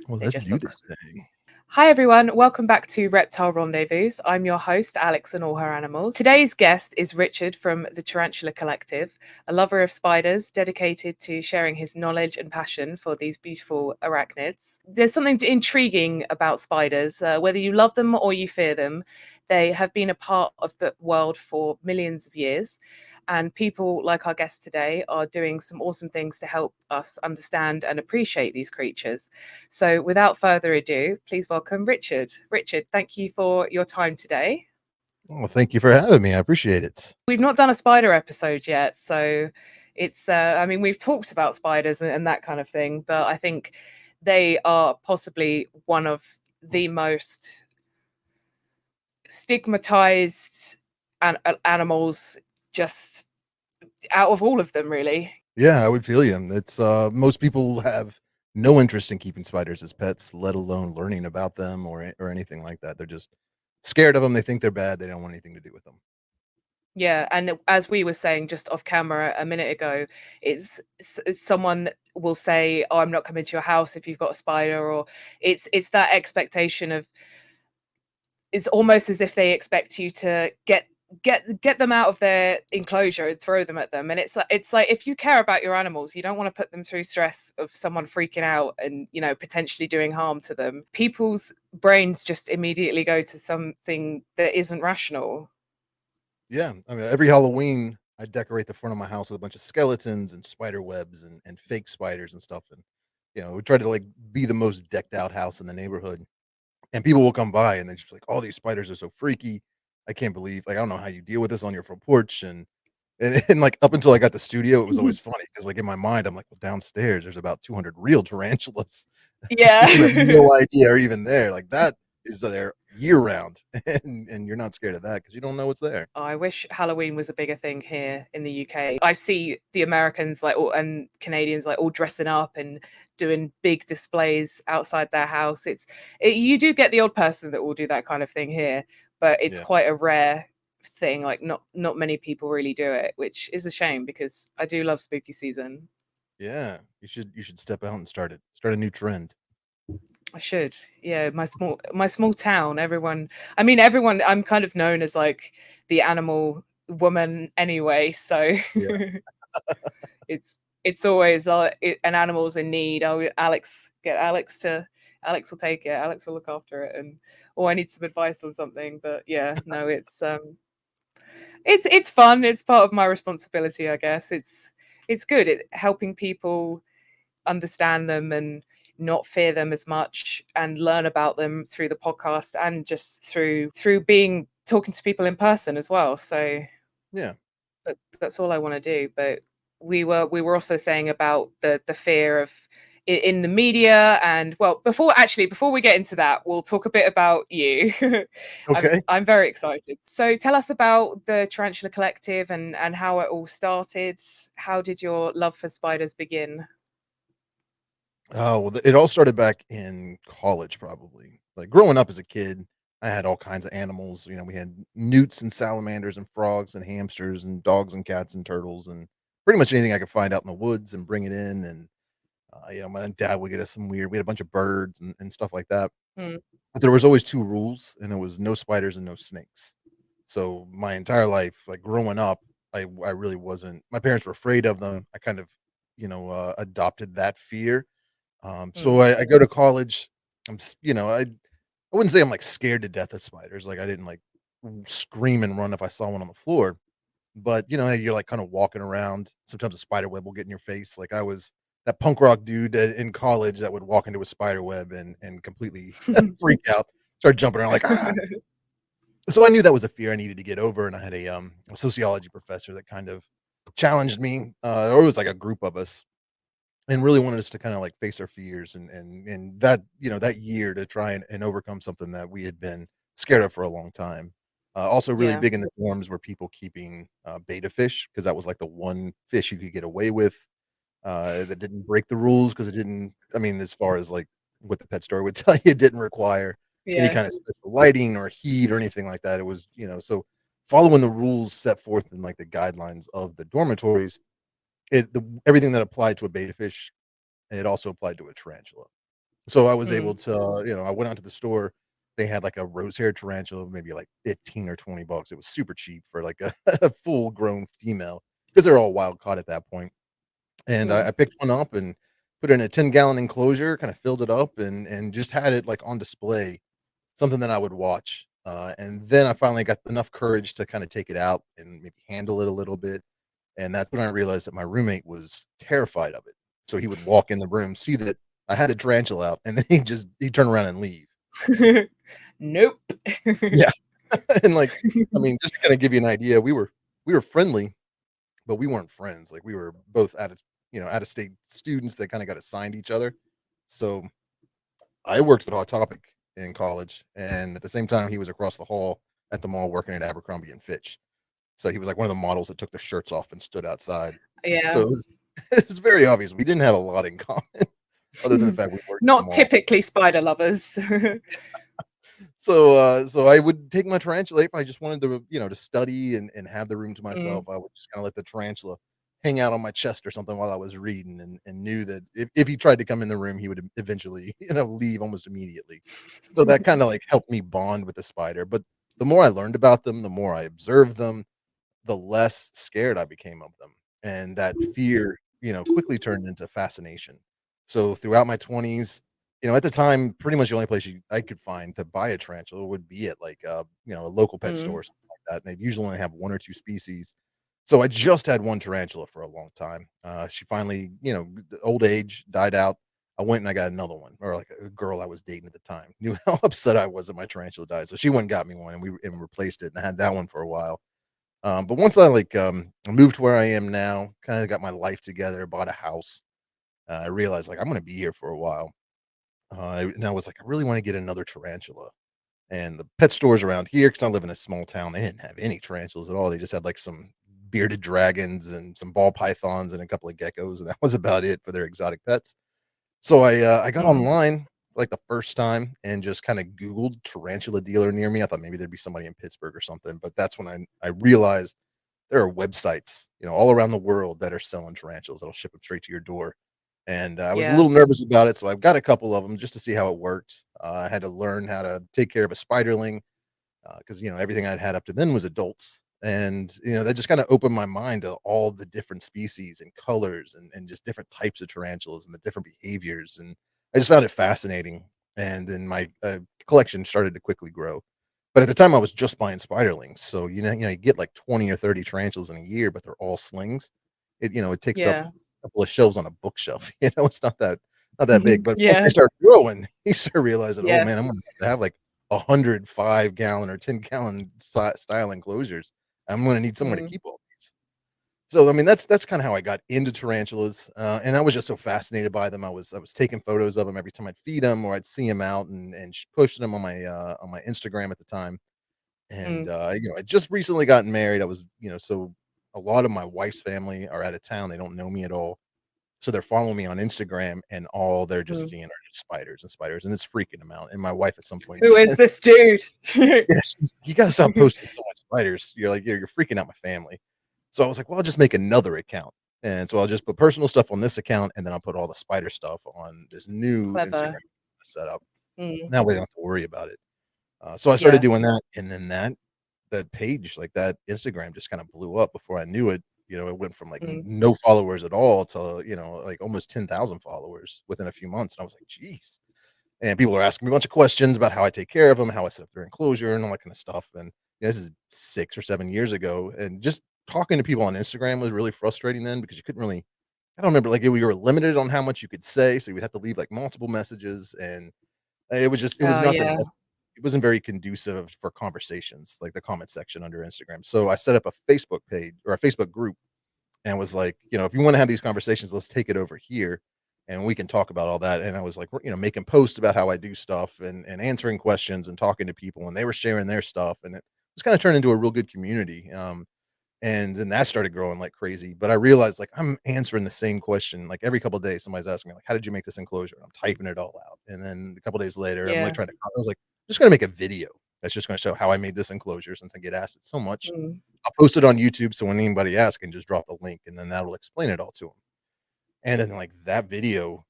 Well, They let's just do look. this thing. Hi everyone, welcome back to Reptile Rendezvous. I'm your host, Alex and all her animals. Today's guest is Richard from the Tarantula Collective, a lover of spiders dedicated to sharing his knowledge and passion for these beautiful arachnids. There's something intriguing about spiders, whether you love them or you fear them. They have been a part of the world for millions of years. And people like our guest today are doing some awesome things to help us understand and appreciate these creatures. So, without further ado, please welcome Richard. Richard, thank you for your time today. Well, thank you for having me. I appreciate it. We've not done a spider episode yet, so I mean, we've talked about spiders and that kind of thing, but I think they are possibly one of the most stigmatized animals just out of all of them, really. Yeah, I would feel you. It's most people have no interest in keeping spiders as pets, let alone learning about them or anything like that. They're just scared of them. They think they're bad. They don't want anything to do with them. Yeah, and as we were saying just off camera a minute ago, someone will say, "Oh, I'm not coming to your house if you've got a spider," or it's that expectation of it's almost as if they expect you to get them out of their enclosure and throw them at them. And it's like if you care about your animals, you don't want to put them through stress of someone freaking out and potentially doing harm to them. People's brains just immediately go to something that isn't rational. Yeah, I mean, every Halloween I decorate the front of my house with a bunch of skeletons and spider webs and fake spiders and stuff. And we try to like be the most decked out house in the neighborhood. And people will come by and they're just like, "Oh, these spiders are so freaky. I can't believe like I don't know how you deal with this on your front porch." And like up until I got the studio, it was always funny because like in my mind, I'm like, well, downstairs there's about 200 real tarantulas Yeah. you have no idea are even there. Like that is there year round, and you're not scared of that because you don't know what's there. I wish Halloween was a bigger thing here in the UK. I see the Americans and Canadians like all dressing up and doing big displays outside their house. You do get the odd person that will do that kind of thing here, but it's Yeah, quite a rare thing. Like not many people really do it, which is a shame because I do love spooky season. yeah. You should step out and start a new trend. I should. Yeah, my small town, everyone I'm kind of known as like the animal woman anyway, so Yeah. it's always an animal's in need. Oh, Alex will take it. Alex will look after it and I need some advice on something, but yeah, no, it's fun. It's part of my responsibility, I guess. It's good at helping people understand them and not fear them as much and learn about them through the podcast and just through being talking to people in person as well. So Yeah. that's all I want to do. But we were also saying about the fear of in the media. And well, before we get into that, we'll talk a bit about you. Okay. I'm very excited. So tell us about the Tarantula Collective and how it all started. How did your love for spiders begin? Oh, well, it all started back in college, probably. Like growing up as a kid, I had all kinds of animals. We had newts and salamanders and frogs and hamsters and dogs and cats and turtles and pretty much anything I could find out in the woods and bring it in. And my dad would get us some weird. We had a bunch of birds and stuff like that. Mm, But there was always two rules, and it was no spiders and no snakes. So my entire life, like growing up, I really wasn't. My parents were afraid of them. I kind of, adopted that fear. So mm, I go to college. I wouldn't say I'm like scared to death of spiders. Like I didn't like scream and run if I saw one on the floor. But you're like kind of walking around. Sometimes a spider web will get in your face. Like I was that punk rock dude in college that would walk into a spider web and completely freak out, start jumping around like ah. So I knew that was a fear I needed to get over, and I had a sociology professor that kind of challenged me, or it was like a group of us, and really wanted us to kind of like face our fears and that that year to try and overcome something that we had been scared of for a long time. Also, really yeah, big in the dorms were people keeping beta fish because that was like the one fish you could get away with that didn't break the rules because it didn't. I mean, as far as like what the pet store would tell you, it didn't require any yeah, kind of special lighting or heat or anything like that. It was so following the rules set forth in like the guidelines of the dormitories. Everything that applied to a beta fish, it also applied to a tarantula. So I was able Mm. to, I went out to the store. They had like a rose haired tarantula, maybe like 15 or $20. It was super cheap for like a, a full grown female because they're all wild caught at that point. And I Mm. picked one up and put it in a 10-gallon enclosure, kind of filled it up and just had it like on display, something that I would watch. And then I finally got enough courage to kind of take it out and maybe handle it a little bit. And that's when I realized that my roommate was terrified of it. So he would walk in the room, see that I had the tarantula out, and then he'd turn around and leave. Nope. Yeah. And like, I mean, just to kind of give you an idea, we were friendly, but we weren't friends. Like we were both out of state students that kind of got assigned each other. So I worked at Hot Topic in college, and at the same time, he was across the hall at the mall working at Abercrombie and Fitch. So he was like one of the models that took their shirts off and stood outside. So Yeah. it was it was very obvious we didn't have a lot in common other than the fact we worked at the Not mall. typically spider lovers. So I would take my tarantula if I just wanted to, to study and have the room to myself. Mm. I would just kinda let the tarantula hang out on my chest or something while I was reading and knew that if he tried to come in the room, he would eventually, leave almost immediately. So that kinda, like, helped me bond with the spider, but the more I learned about them, the more I observed them, the less scared I became of them, and that fear, quickly turned into fascination. So throughout my 20s, at the time, pretty much the only place I could find to buy a tarantula would be at like a local pet store Mm. or something like that. And they usually only have one or two species. So I just had one tarantula for a long time. She finally, the old age died out. I went and I got another one, or like a girl I was dating at the time knew how upset I was that my tarantula died. So she went and got me one and we replaced it and I had that one for a while. But once I like moved to where I am now, kind of got my life together, bought a house, I realized like I'm gonna be here for a while. And I was like, I really want to get another tarantula. And the pet stores around here, because I live in a small town, they didn't have any tarantulas at all. They just had like some bearded dragons and some ball pythons and a couple of geckos, and that was about it for their exotic pets. So I got Mm. online like the first time and just kind of Googled tarantula dealer near me. I thought maybe there'd be somebody in Pittsburgh or something, but that's when I realized there are websites, all around the world that are selling tarantulas that'll ship them straight to your door. And I was a Yeah. little nervous about it, so I've got a couple of them just to see how it worked. I had to learn how to take care of a spiderling because everything I'd had up to then was adults, and that just kind of opened my mind to all the different species and colors and just different types of tarantulas and the different behaviors, and I just found it fascinating. And then my collection started to quickly grow. But at the time, I was just buying spiderlings, so you get like 20 or 30 tarantulas in a year, but they're all slings. It takes up Yeah. a couple of shelves on a bookshelf. It's not that big. But once they Yeah. start growing, you start realizing, oh Yeah. man, I'm gonna have to have like 105-gallon or 10-gallon style enclosures. I'm gonna need somewhere to Mm. keep all these. So, I mean, that's kinda how I got into tarantulas, and I was just so fascinated by them. I was taking photos of them every time I'd feed them or I'd see them out and posting them on my Instagram at the time. And, Mm. I just recently gotten married. I was, so a lot of my wife's family are out of town. They don't know me at all. So they're following me on Instagram, and all they're just Mm. seeing are just spiders and spiders, and it's freaking them out. And my wife at some point Who is said, this dude? "Yeah, you gotta stop posting so much spiders. You're like, you're freaking out my family." So I was like, "Well, I'll just make another account." And so I'll just put personal stuff on this account, and then I'll put all the spider stuff on this new Instagram Clever. set up. Mm. That way I don't have to worry about it. So I started Yeah. doing that, and then that page, like that Instagram just kinda blew up before I knew it. It went from, like, Mm. no followers at all to, like, almost 10,000 followers within a few months, and I was like, "Jeez." And people are asking me a bunch of questions about how I take care of them, how I set up their enclosure, and all that kinda stuff, and, this is 6 or 7 years ago, and just talking to people on Instagram was really frustrating then because you couldn't really I don't remember, like, we were limited on how much you could say, so you would have to leave, like, multiple messages, and it was Oh, not the yeah. best. It wasn't very conducive for conversations, like the comment section under Instagram. So I set up a Facebook page or a Facebook group and was like, if you wanna have these conversations, let's take it over here and we can talk about all that. And I was like, making posts about how I do stuff and answering questions and talking to people, and they were sharing their stuff, and it was kinda turned into a real good community. And then that started growing like crazy, but I realized, like, I'm answering the same question, like, every couple of days, somebody's asking me, like, "How did you make this enclosure?" And I'm typing it all out, and then a couple days later, I'm, like, Yeah. trying to I was like, "I'm just gonna make a video that's just gonna show how I made this enclosure since I get asked it so much. Mm. I'll post it on YouTube so when anybody asks, I can just drop the link, and then that'll explain it all to them." And then, like, that video,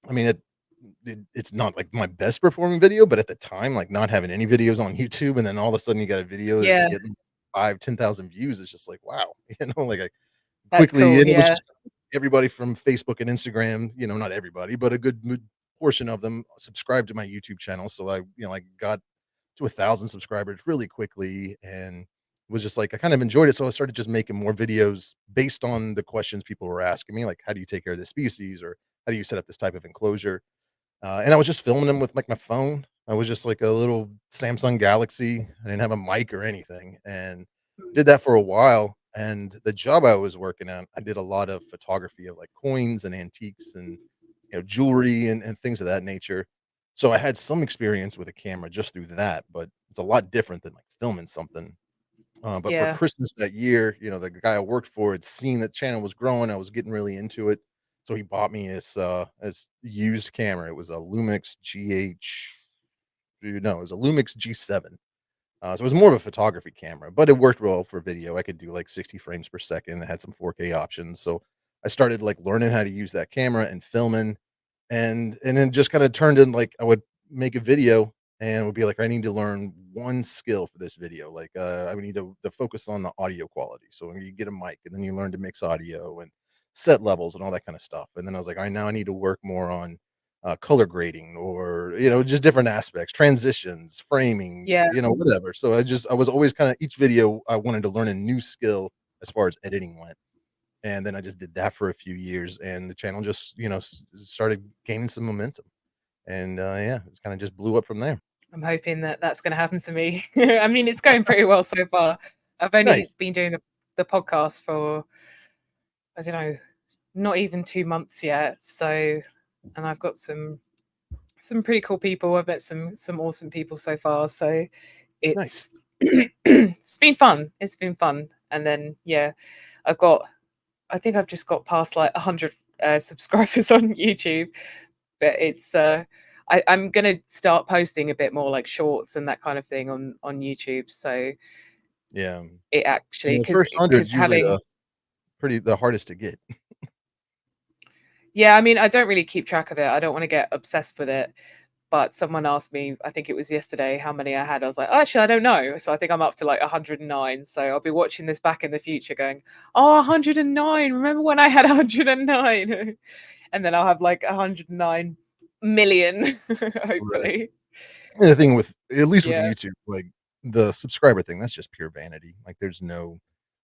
I mean, it's not like my best performing video, but at the time, like not having any videos on YouTube, and then all of a sudden you got a video that's Yeah, getting 5, 10,000 views. It's just like, wow, like I that's quickly, cool. and it was Yeah, just everybody from Facebook and Instagram, not everybody, but a good portion of them subscribed to my YouTube channel. So I got to 1,000 subscribers really quickly, and was just like I kind of enjoyed it. So I started just making more videos based on the questions people were asking me, like how do you take care of this species, or how do you set up this type of enclosure? And I was just filming them with like my phone. I was just like a little Samsung Galaxy. I didn't have a mic or anything, and mm, did that for a while. And the job I was working at, I did a lot of photography of like coins and antiques and jewelry and things of that nature. So I had some experience with a camera just through that, but it's a lot different than like filming something. But for yeah. Christmas that year, the guy I worked for had seen that channel was growing. I was getting really into it. So he bought me this used camera. It was a Lumix GH no, it was a Lumix G7. So it was more of a photography camera, but it worked well for video. I could do like 60 frames per second. It had some 4K options. So I started like learning how to use that camera and filming, and then just kind of turned in like I would make a video and would be like, I need to learn one skill for this video. Like I would need to focus on the audio quality. So when you get a mic and then you learn to mix audio and set levels and all that kind of stuff. And then I was like, all right, now I need to work more on color grading or just different aspects, transitions, framing, Yeah, whatever. So I was always kind of each video I wanted to learn a new skill as far as editing went, and then I just did that for a few years, and the channel just started gaining some momentum, and yeah, it's kind of just blew up from there. I'm hoping that that's going to happen to me. I mean, it's going pretty well so far. I've only Nice, been doing the podcast for, I don't know, not even 2 months yet. So, and I've got some pretty cool people. I've met some awesome people so far. So nice, it's it's been fun. It's been fun. And then yeah, I've got I think I've just got past like 100 subscribers on YouTube, but I'm gonna start posting a bit more like shorts and that kind of thing on YouTube. So yeah. it actually The first because hundred's usually having the hardest to get. yeah, I mean I don't really keep track of it. I don't want to get obsessed with it. But someone asked me, I think it was yesterday, how many I had. I was like, oh, actually, I don't know. So I think I'm up to like 109. So I'll be watching this back in the future going, oh, 109. Remember when I had 109? And then I'll have like 109 million, Right. hopefully. And the thing with at least with Yeah. YouTube, like the subscriber thing, that's just pure vanity. Like there's no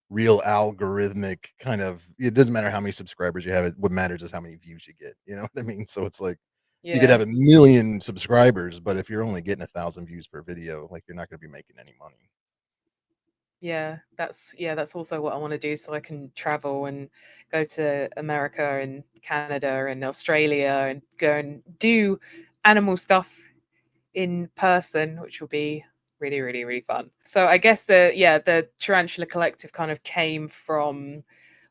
real algorithmic kind of, it doesn't matter how many subscribers you have. What matters is how many views you get. You know what I mean? So it's like you could Yeah. have 1,000,000 subscribers, but if you're only getting 1,000 views per video, like you're not going to be making any money. That's also what I want to do so I can travel and go to America and Canada and Australia and go and do animal stuff in person, which will be really, really, really fun. So I guess the Tarantula Collective kind of came from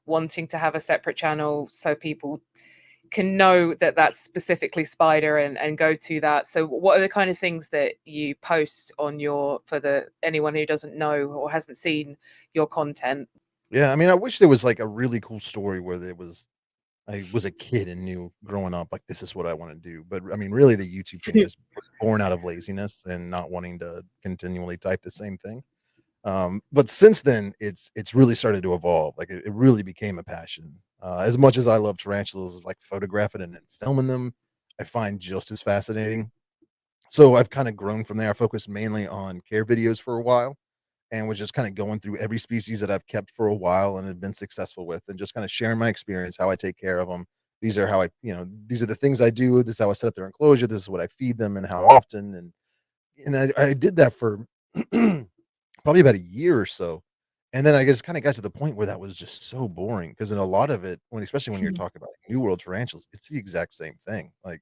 wanting to have a separate channel so people can know that that's specifically spider and go to that. So what are the kind of things that you post on your for the anyone who doesn't know or hasn't seen your content? Yeah, I mean, I wish there was like a really cool story where I was a kid and knew growing up like this is what I want to do. But I mean, really, the YouTube thing just was born out of laziness and not wanting to continually type the same thing. But since then, it's really started to evolve. Like it really became a passion. As much as I love tarantulas, like photographing and then filming them, I find just as fascinating. So I've kind of grown from there. I focused mainly on care videos for a while and was just kind of going through every species that I've kept for a while and have been successful with, and just kind of sharing my experience, how I take care of them. These are how these are the things I do. This is how I set up their enclosure. This is what I feed them and how often. And I did that for probably about a year or so. And then I just kind of got to the point where that was just so boring because in a lot of it, especially when you're talking about like New World tarantulas, it's the exact same thing. Like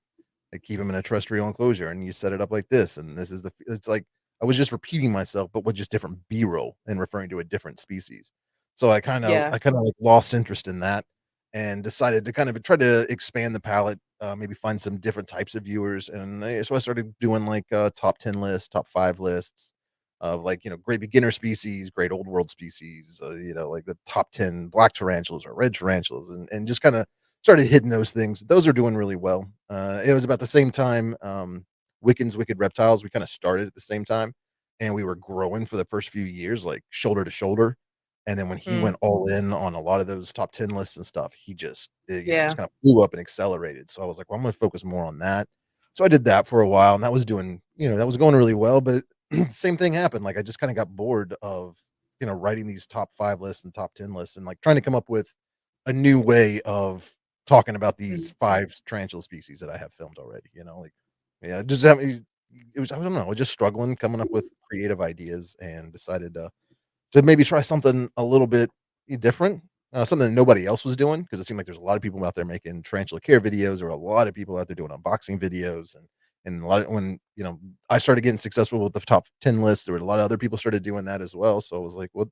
they keep them in a terrestrial enclosure and you set it up like this. And this is it's like I was just repeating myself, but with just different B-roll and referring to a different species. So Yeah. I kind of like lost interest in that and decided to kind of try to expand the palette, maybe find some different types of viewers. And so I started doing like top 10 lists, top 5 lists of like, great beginner species, great old world species, like the top 10 black tarantulas or red tarantulas, and just kind of started hitting those things. Those are doing really well. It was about the same time, Wiccan's Wicked Reptiles, we kinda started at the same time, and we were growing for the first few years, like, shoulder to shoulder, and then when he Mm, went all in on a lot of those top 10 lists and stuff, he just, yeah. just kinda blew up and accelerated, so I was like, "Well, I'm gonna focus more on that." So I did that for a while, and that was doing that was going really well, but same thing happened, like, I just kinda got bored of, writing these top 5 lists and top 10 lists and, like, trying to come up with a new way of talking about these Mm, 5 tarantula species that I have filmed already, like yeah, just having it was I don't know, just struggling coming up with creative ideas and decided to maybe try something a little bit different, something that nobody else was doing because it seemed like there's a lot of people out there making tarantula care videos or a lot of people out there doing unboxing videos and a lot of when, I started getting successful with the top 10 lists, there were a lot of other people started doing that as well, so I was like, "Well,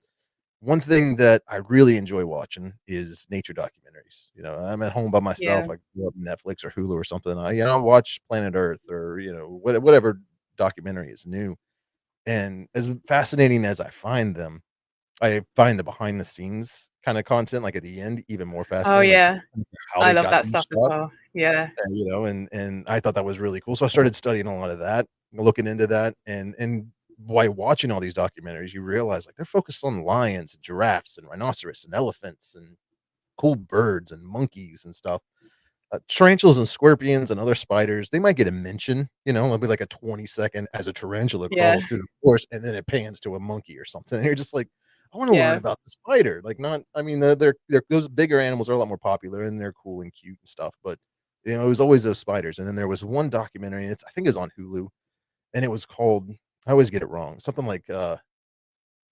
one thing that I really enjoy watching is nature documentaries. I'm at home by myself, yeah. I pull up Netflix or Hulu or something, I'll watch Planet Earth or, whatever documentary is new, and as fascinating as I find them, I find the behind the scenes kinda content, like, at the end, even more Oh, fascinating, like, yeah. how I they love got that these stuff as shots, well. Yeah. and I thought that was really cool, so I started studying a lot of that, looking into that, and by watching all these documentaries, you realize, like, they're focused on lions and giraffes and rhinoceros and elephants and cool birds and monkeys and stuff. Tarantulas and scorpions and other spiders, they might get a mention, it'll be like a 20-second as a tarantula Yeah. crawls through the forest, and then it pans to a monkey or something, and you're just like, "I wanna learn Yeah. about the spider," like, not I mean, they're those bigger animals are a lot more popular, and they're cool and cute and stuff, but, it was always those spiders, and then there was one documentary, and I think it's on Hulu, and it was called I always get it wrong, something like,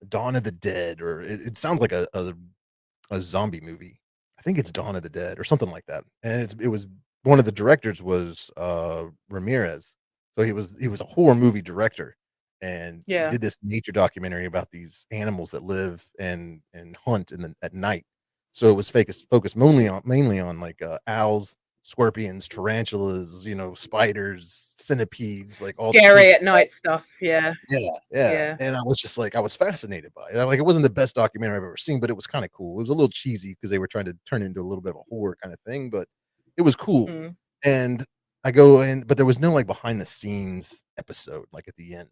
Dawn of the Dead, or it sounds like a zombie movie. I think it's Dawn of the Dead or something like that, and it was one of the directors was, Ramirez. So he was a horror movie director, and he Yeah. did this nature documentary about these animals that live and hunt at night. So it was focused mainly on, like, owls, scorpions, tarantulas, spiders, centipedes, like, all the cool Scary at stuff. night stuff. Yeah. Yeah, yeah, Yeah. and I was just like I was fascinated by it. Like, it wasn't the best documentary I've ever seen, but it was kinda cool. It was a little cheesy because they were trying to turn it into a little bit of a horror kinda thing, but it was cool, Mm. and I go in but there was no, like, behind the scenes episode, like, at the end.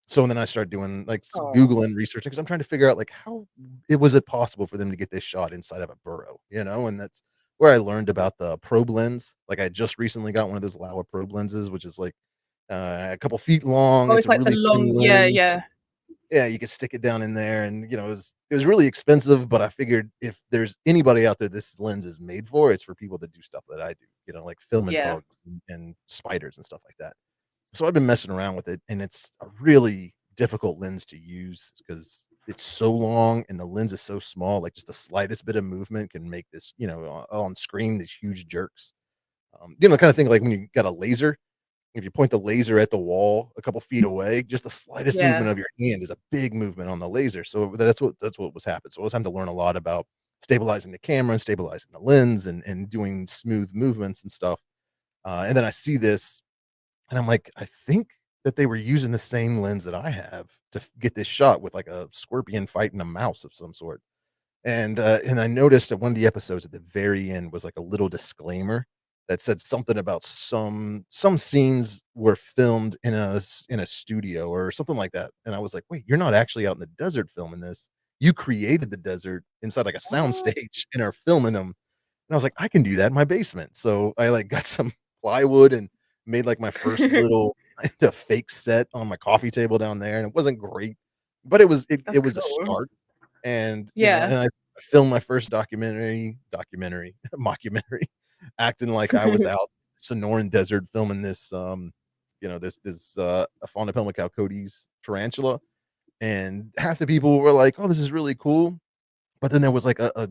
So then I started doing, like, Oh. Googling, researching because 'cause I'm trying to figure out, like, how it possible for them to get this shot inside of a burrow, and that's where I learned about the probe lens. Like, I just recently got one of those Laowa probe lenses, which is, like, a couple feet long. Oh, It's it's a like the really thin long yeah, lens. yeah. Yeah, you could stick it down in there and, it was really expensive, but I figured if there's anybody out there this lens is made for, it's for people that do stuff that I do, like filming Yeah. bugs and spiders and stuff like that. So I've been messing around with it, and it's a really difficult lens to use because it's so long and the lens is so small, like, just the slightest bit of movement can make this, on screen, these huge jerks. Kinda thing like when you got a laser if you point the laser at the wall a couple feet away, just the slightest Yeah. movement of your hand is a big movement on the laser, so that's what was happening. So I was having to learn a lot about stabilizing the camera and stabilizing the lens and doing smooth movements and stuff, and then I see this, and I'm like, "I think that they were using the same lens that I have to get this shot with, like, a scorpion fighting a mouse of some sort." And I noticed that one of the episodes at the very end was, like, a little disclaimer that said something about some scenes were filmed in a studio or something like that, and I was like, "Wait, you're not actually out in the desert filming this. You created the desert inside, like, a sound What? stage and are filming them." And I was like, "I can do that in my basement." So I, like, got some plywood and made, like, my first little kinda fake set on my coffee table down there, and it wasn't great, but it That's was a cool. start. And, Yeah. and I filmed my first mockumentary, acting like I was out Sonoran Desert filming this, a fauna cody's tarantula, and half the people were like, "Oh, this is really cool," but then there was, like, a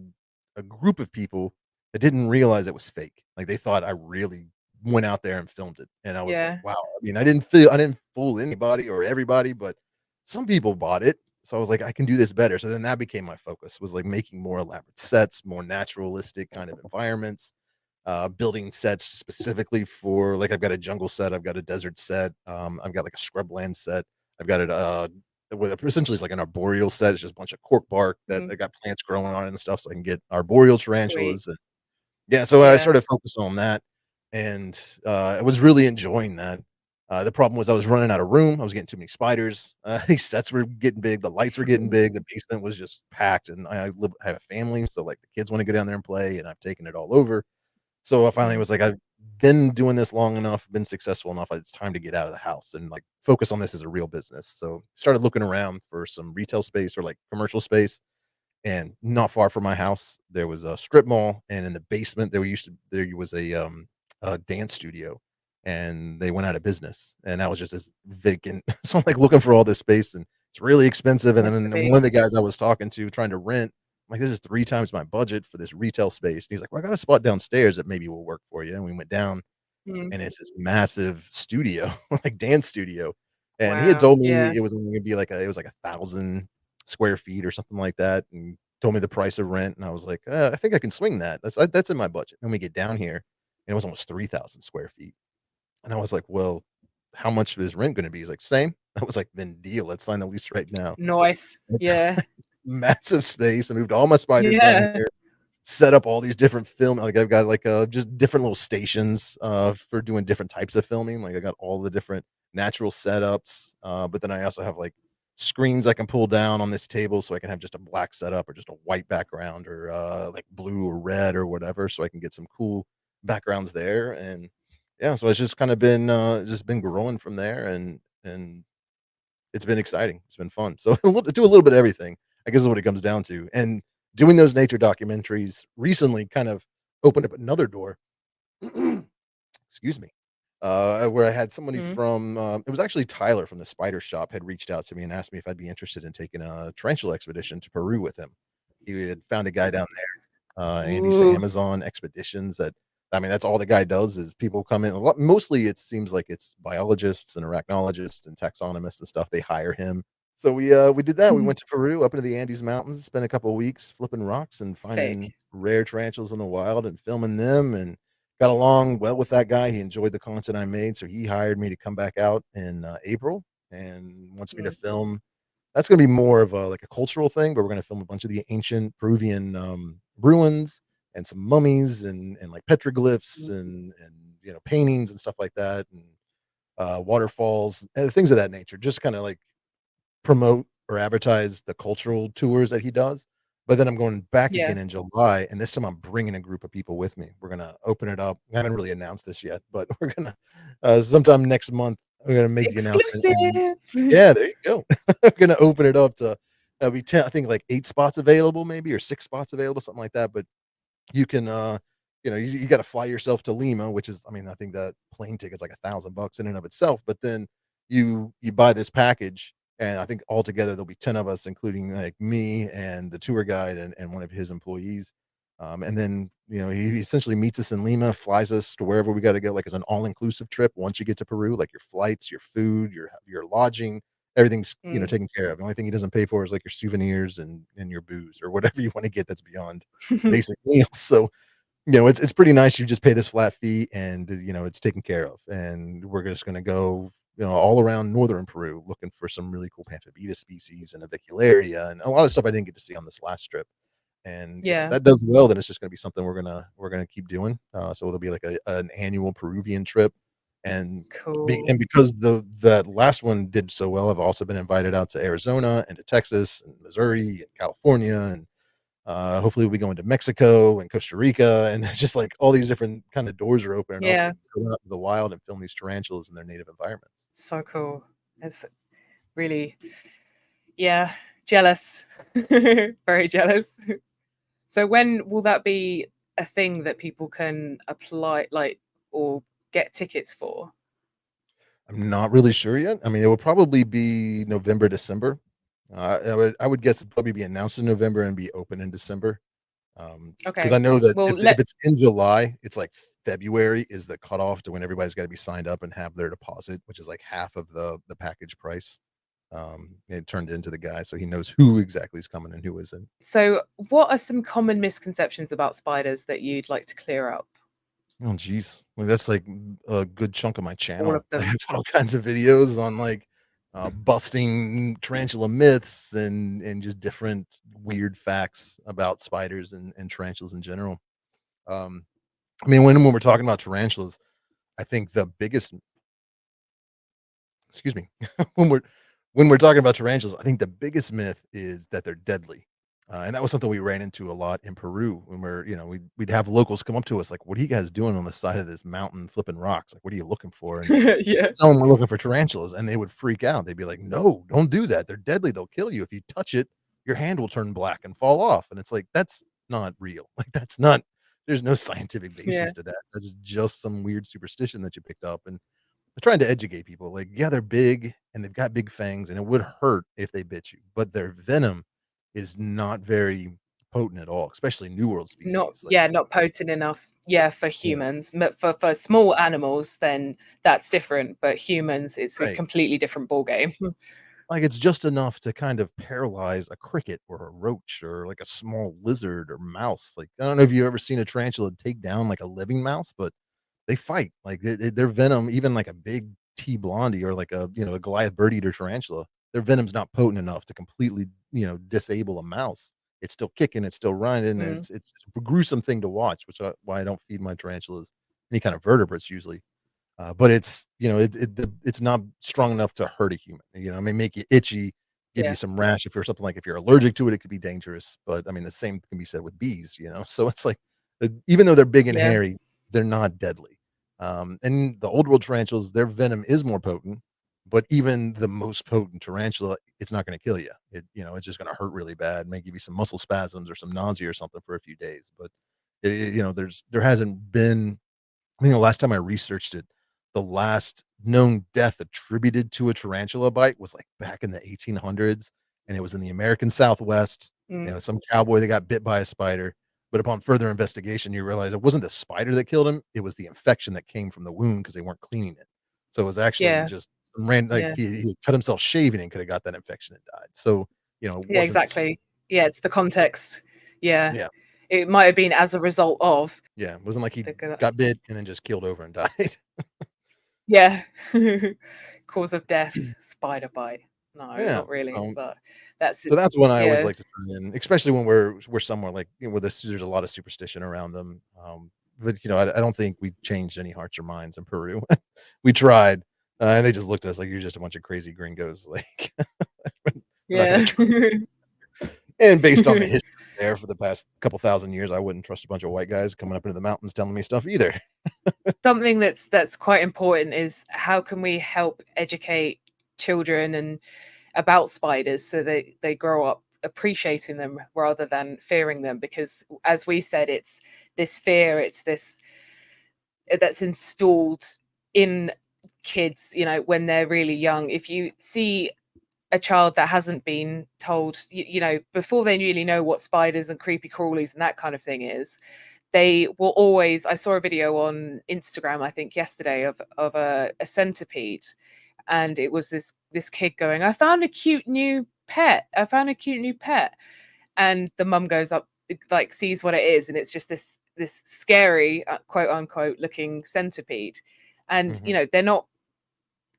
group of people that didn't realize it was fake. Like, they thought I really went out there and filmed it, and I was like, Yeah. "Wow." I mean, I didn't fool anybody or everybody, but some people bought it. So I was like, "I can do this better." So then that became my focus, was, like, making more elaborate sets, more naturalistic kind of environments, building sets specifically for like, I've got a jungle set, I've got a desert set, I've got, like, a scrubland set, I've got it, what essentially is like an arboreal set. It's just a bunch of cork bark that Mm. I got plants growing on it and stuff so I can get arboreal Sweet. tarantulas, and yeah, so I Yeah. started focusing on that, and, I was really enjoying that. The problem was I was running out of room, I was getting too many spiders, these sets were getting big, the lights were getting big, the basement was just packed, and I have a family, so, like, the kids wanna go down there and play, and I've taken it all over. So I finally Mm, was like, "I've been doing this long enough, been successful enough, it's time to get out of the house and, like, focus on this as a real business." So, started looking around for some retail space or, like, commercial space, and not far from my house, there was a strip mall, and in the basement, there was a dance studio, and they went out of business, and that was just this vacant so I'm, like, looking for all this space, and it's really expensive, and meant to then be. one of the guys I was talking to trying to rent, I'm like, "This is 3 times my budget for this retail space." And he's like, "Well, I got a spot downstairs that maybe will work for you," and we went down, Mm, and it's this massive studio, like, dance studio, and he had wow. told Yeah. me it was only gonna be it was like 1,000 square feet or something like that, and told me the price of rent, and I was like, I think I can swing that. That's in my budget." Then we get down here, and it was almost 3,000 square feet, and I was like, "Well, how much is rent gonna be?" He's like, "Same." I was like, "Then deal, let's sign the lease right now." Nice. Yeah. Massive space, I moved all my spiders down Yeah. here, set up all these different I've got, like, just different little stations, for doing different types of filming, like, I got all the different natural setups, but then I also have, like, screens I can pull down on this table so I can have just a black setup or just a white background or, like, blue or red or whatever, so I can get some cool backgrounds there, and, yeah, so it's just been growing from there, and it's been exciting, it's been fun, so do a little bit of everything, I guess is what it comes down to, and doing those nature documentaries recently kind of opened up another door, excuse me, where I had somebody Mm, from, it was actually Tyler from the spider shop had reached out to me and asked me if I'd be interested in taking a tarantula expedition to Peru with him. He had found a guy down Andy's ooh, Amazon expeditions that I mean, that's all the guy does is people come in a lot mostly it seems like it's biologists and arachnologists and taxonomists and stuff, they hire him. So we did that, we went to Peru, up into the Andes Mountains, spent a couple of weeks flipping rocks and finding sick. rare tarantulas in the wild and filming them and got along well with that guy, he enjoyed the content I made, so he hired me to come back out in, April and wants me to Mm, film that's gonna be more of a like a cultural thing, but we're gonna film a bunch of the ancient Peruvian, ruins and some mummies and, like, petroglyphs mm, and, paintings and stuff like that, and, waterfalls, and things of that nature, just kinda, like, promote or advertise the cultural tours that he does, but then I'm going back yeah. again in July, and this time I'm bringing a group of people with me. We're gonna open it up. I haven't really announced this yet, but we're gonna, sometime next month, we're gonna make the announcement and Exclusive. yeah, there you go. We're gonna open it up to there'll be 10 I think, like, 8 spots available maybe or 6 spots available, something like that, but you can, you gotta fly yourself to Lima, which is I mean, I think that plane ticket's like $1,000 in and of itself, but then you buy this package, and I think altogether there'll be 10 of us, including, like, me and the tour guide and one of his employees, and then, he essentially meets us in Lima, flies us to wherever we gotta go, like, it's an all-inclusive trip once you get to Peru, like, your flights, your food, your lodging, everything's, Mm. taken care of. The only thing he doesn't pay for is, like, your souvenirs and your booze or whatever you wanna get that's beyond basic meals, so it's pretty nice. You just pay this flat fee and, it's taken care of. And we're just gonna go, all around northern Peru looking for some really cool Panthabeta species and avicularia and a lot of stuff I didn't get to see on this last trip. And, if Yeah, that does well, then it's just gonna be something we're gonna keep doing. So it'll be like an annual Peruvian trip. And cool. because that last one did so well, I've also been invited out to Arizona and to Texas and Missouri and California and hopefully we'll be going to Mexico and Costa Rica, and it's just like all these different kind of doors are opening up to Yeah, go out to the wild and film these tarantulas in their native environments. so cool. It's really, yeah, jealous. Very jealous. So when will that be a thing that people can apply, like, or get tickets for? I'm not really sure yet. I mean, it will probably be November, December. I would guess it'd probably be announced in November and be open in December. Because Okay. I know that Well, if it's in July, it's like February is the cutoff to when everybody's got to be signed up and have their deposit, which is like half of the package price. It turned into the guy, so he knows who exactly is coming and who isn't. so what are some common misconceptions about spiders that you'd like to clear up? Oh, geez. Like, that's, like, a good chunk of my All of channel. I them. have all kinds of videos on, like, busting tarantula myths and just different weird facts about spiders and tarantulas in general. Um I mean, when we're talking about tarantulas, I think the biggest excuse me, when we're talking about tarantulas, I think the biggest myth is that they're deadly. And that was something we ran into a lot in Peru when we'd have locals come up to us like, "What are you guys doing on the side of this mountain flipping rocks? Like, what are you looking for?" And Yeah. I'd tell them we're looking for tarantulas, and they would freak out. They'd be like, "No, don't do that. They're deadly. They'll kill you. If you touch it, your hand will turn black and fall off." And it's like, that's not real. Like, that's not there's no scientific Yeah. basis to that. That's just some weird superstition that you picked up. And trying to educate people, like, yeah, they're big and they've got big fangs, and it would hurt if they bit you, but their venom is not very potent at all, especially New World Not species, like yeah, not potent enough. Yeah, for yeah, humans. But for small animals, then that's different, but humans, it's a right. completely different ballgame. Like, it's just enough to kind of paralyze a cricket or a roach or, like, a small lizard or mouse, like, I don't know if you've ever seen a tarantula take down, like, a living mouse, but they fight, like, their venom, even like a big T blondie or like a Goliath Bird Eater tarantula, their venom's not potent enough to completely, disable a mouse. It's still kicking, it's still running, and Mm, it's a gruesome thing to watch, why I don't feed my tarantulas any kind of vertebrates usually. But it's not strong enough to hurt a human, it may make you itchy, give you yeah, some rash if you're allergic to it, it could be dangerous, but, I mean, the same can be said with bees. So it's like, even though they're big and yeah, hairy, they're not deadly. And the old world tarantulas, their venom is more potent, but even the most potent tarantula, it's not gonna kill you. It's just gonna hurt really bad, may give you some muscle spasms or some nausea or something for a few days, but, there hasn't been I think the last time I researched it, the last known death attributed to a tarantula bite was, like, back in the 1800s, and it was in the American Southwest. mm, Some cowboy that got bit by a spider, but upon further investigation, you realize it wasn't the spider that killed him, it was the infection that came from the wound because they weren't cleaning it. So, it was actually yeah, just some ran like, yeah, he cut himself shaving and coulda got that infection and died. So, it yeah, wasn't the spider. exactly. Yeah, it's the context. Yeah. Yeah, It might have been as a result of yeah, it wasn't like he the got bit and then just keeled over and died. yeah. Cause of death, spider bite. No, Yeah, not really, so but that's So that's when I always yeah, like to try in, especially when we're somewhere like, where there's a lot of superstition around them. But I don't think we changed any hearts or minds in Peru. We tried, and they just looked at us like you're just a bunch of crazy gringos. Like we're not going to yeah. trust. And based on the history there for the past couple thousand years, I wouldn't trust a bunch of white guys coming up into the mountains telling me stuff either. Something that's quite important is how can we help educate children and about spiders so they grow up appreciating them rather than fearing them, because as we said, it's this fear, it's this that's installed in kids, when they're really young. If you see a child that hasn't been told, before they really know what spiders and creepy crawlies and that kind of thing is, they will always I saw a video on Instagram, I think yesterday, of a centipede, and it was this kid going, "I found a cute new pet. I found a cute new pet." And the mum goes up, like, sees what it is, and it's just this scary, quote unquote, looking centipede. And Mhm. they're not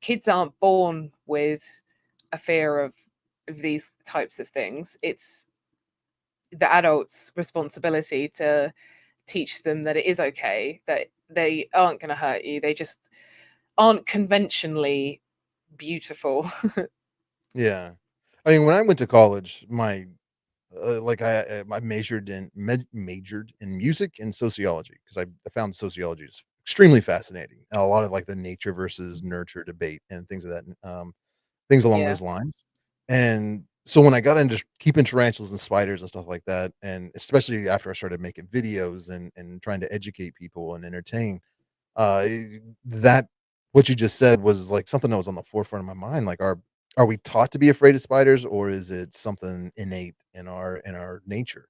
kids aren't born with a fear of these types of things. It's the adult's responsibility to teach them that it is okay, that they aren't going to hurt you. They just aren't conventionally beautiful. Yeah, I mean, when I went to college, I majored in music and sociology because I found sociology is extremely fascinating. And a lot of like the nature versus nurture debate and things along Yeah. those lines. And so when I got into keeping tarantulas and spiders and stuff like that, and especially after I started making videos and trying to educate people and entertain, uh, that what you just said was, like, something that was on the forefront of my mind, like, are we taught to be afraid of spiders, or is it something innate in our nature?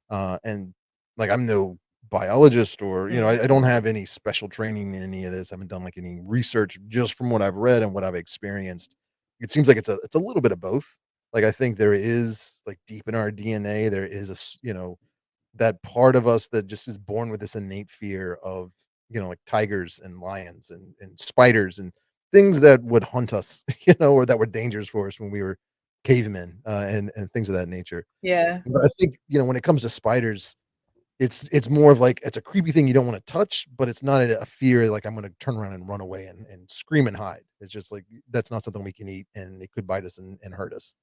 And, like, I'm no biologist or, Mm. I don't have any special training in any of this, I haven't done, like, any research just from what I've read and what I've experienced. It seems like it's a little bit of both. Like, I think there is, like, deep in our DNA, there is that part of us that just is born with this innate fear of, like tigers and lions and spiders and things that would hunt us, or that were dangerous for us when we were cavemen, and things of that nature. Yeah. But I think, when it comes to spiders, it's more of like it's a creepy thing you don't wanna touch, but it's not a fear like I'm gonna turn around and run away and scream and hide. It's just like that's not something we can eat, and it could bite us and hurt us.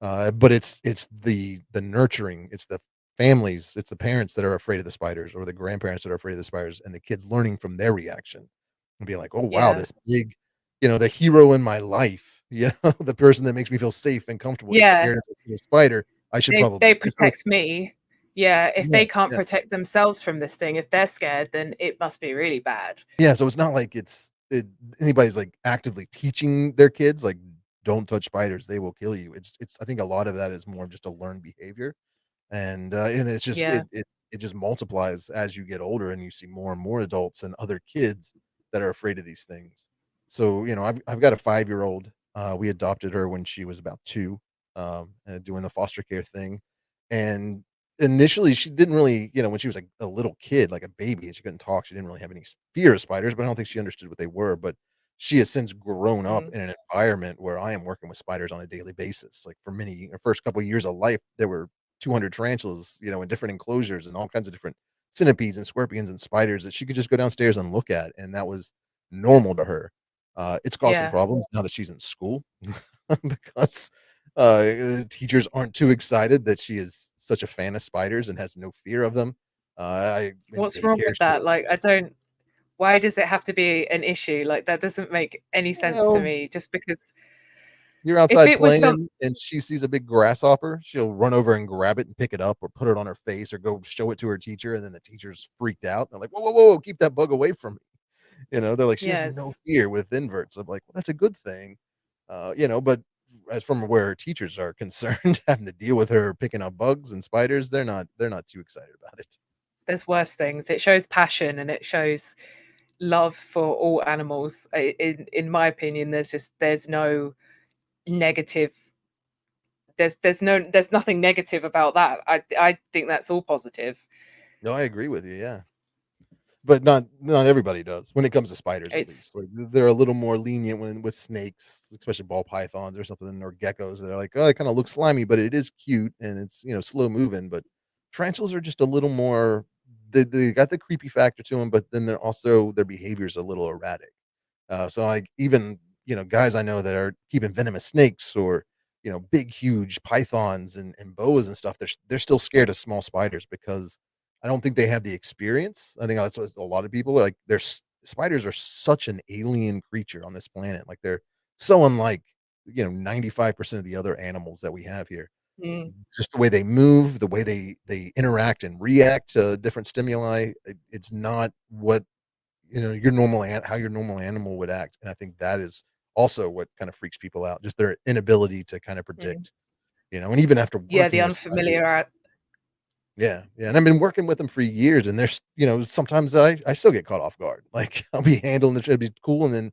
But it's the nurturing, it's the families, it's the parents that are afraid of the spiders or the grandparents that are afraid of the spiders, and the kids learning from their reaction and being like, "Oh, wow, Yeah. this big" the hero in my life, the person that makes me feel safe and comfortable is Yeah. scared of this little spider. I should They probably so protect me. Yeah, if yeah, they can't yeah. protect themselves from this thing, if they're scared, then it must be really bad. Yeah, so it's not like anybody's, like, actively teaching their kids, like, "Don't touch spiders, they will kill you." It's I think a lot of that is more of just a learned behavior. And it's just Yeah. it just multiplies as you get older and you see more and more adults and other kids that are afraid of these things. So, I've got a 5-year-old. We adopted her when she was about 2, doing the foster care thing, and initially, she didn't really when she was, like, a little kid, like a baby, and she couldn't talk, she didn't really have any fear of spiders, but I don't think she understood what they were, but she has since grown up Mm. in an environment where I am working with spiders on a daily basis. Like, for her first couple of years of life, there were 200 tarantulas, in different enclosures and all kinds of different centipedes and scorpions and spiders that she could just go downstairs and look at, and that was normal to her. It's caused some Yeah. problems now that she's in school because teachers aren't too excited that she is such a fan of spiders and has no fear of them. I in What's wrong daycare, with that? Like, I don't why does it have to be an issue? Like, that doesn't make any sense to well, me just because you're if outside it was some playing and she sees a big grasshopper, she'll run over and grab it and pick it up or put it on her face or go show it to her teacher, and then the teacher's freaked out. They're like, "Whoa, whoa, whoa, whoa, keep that bug away from me." They're like, "She has no yes, fear with inverts." I'm like, "Well, that's a good thing." But as from where her teachers are concerned, having to deal with her picking up bugs and spiders, they're not too excited about it. there's worse things. It shows passion and it shows love for all animals. In my opinion, there's no negative there's nothing negative about that. I think that's all positive. No, I agree with you, yeah. But not everybody does, when it comes to spiders, at It's least. Like, they're a little more lenient when with snakes, especially ball pythons or something, or geckos that are like, "Oh, it kinda looks slimy, but it is cute and it's, slow moving," but tarantulas are just a little more they got the creepy factor to them, but then they're also their behavior's a little erratic. So, like, even, guys I know that are keeping venomous snakes or, big, huge pythons and boas and stuff, they're still scared of small spiders because I don't think they have the experience. I think that's what a lot of people are like. Spiders are such an alien creature on this planet. Like, they're so unlike, 95% of the other animals that we have here. mm, Just the way they move, the way they interact and react to different stimuli, it's not what your how your normal animal would act, and I think that is also what kind of freaks people out, just their inability to kind of mm. predict, and even after Yeah, the working with spiders. unfamiliar Yeah, yeah, and I've been working with them for years, and sometimes I still get caught off guard, like, I'll be handling the trip, be cool, and then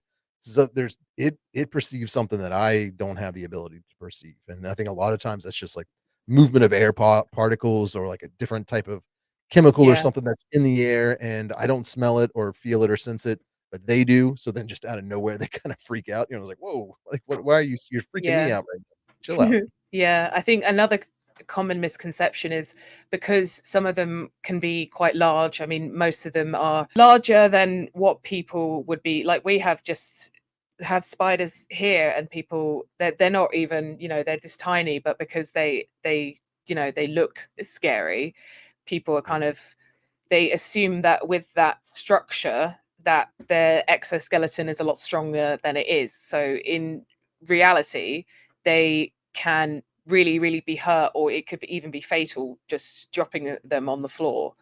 there's it perceives something that I don't have the ability to perceive, and I think a lot of times that's just, like, movement of air particles or, like, a different type of chemical or yeah, something that's in the air, and I don't smell it or feel it or sense it, but they do, so then just out of nowhere, they kinda freak out, like, "Whoa, like, what why are you're freaking me yeah. out right now. Chill out." Yeah, I think another common misconception is because some of them can be quite large. I mean, most of them are larger than what people would be. Like we have spiders here, and people they're not even they're just tiny, but because they look scary, people are Mhm. kind of they assume that with that structure that their exoskeleton is a lot stronger than it is. So in reality, they can really, really be hurt, or it could even be fatal just dropping them on the floor.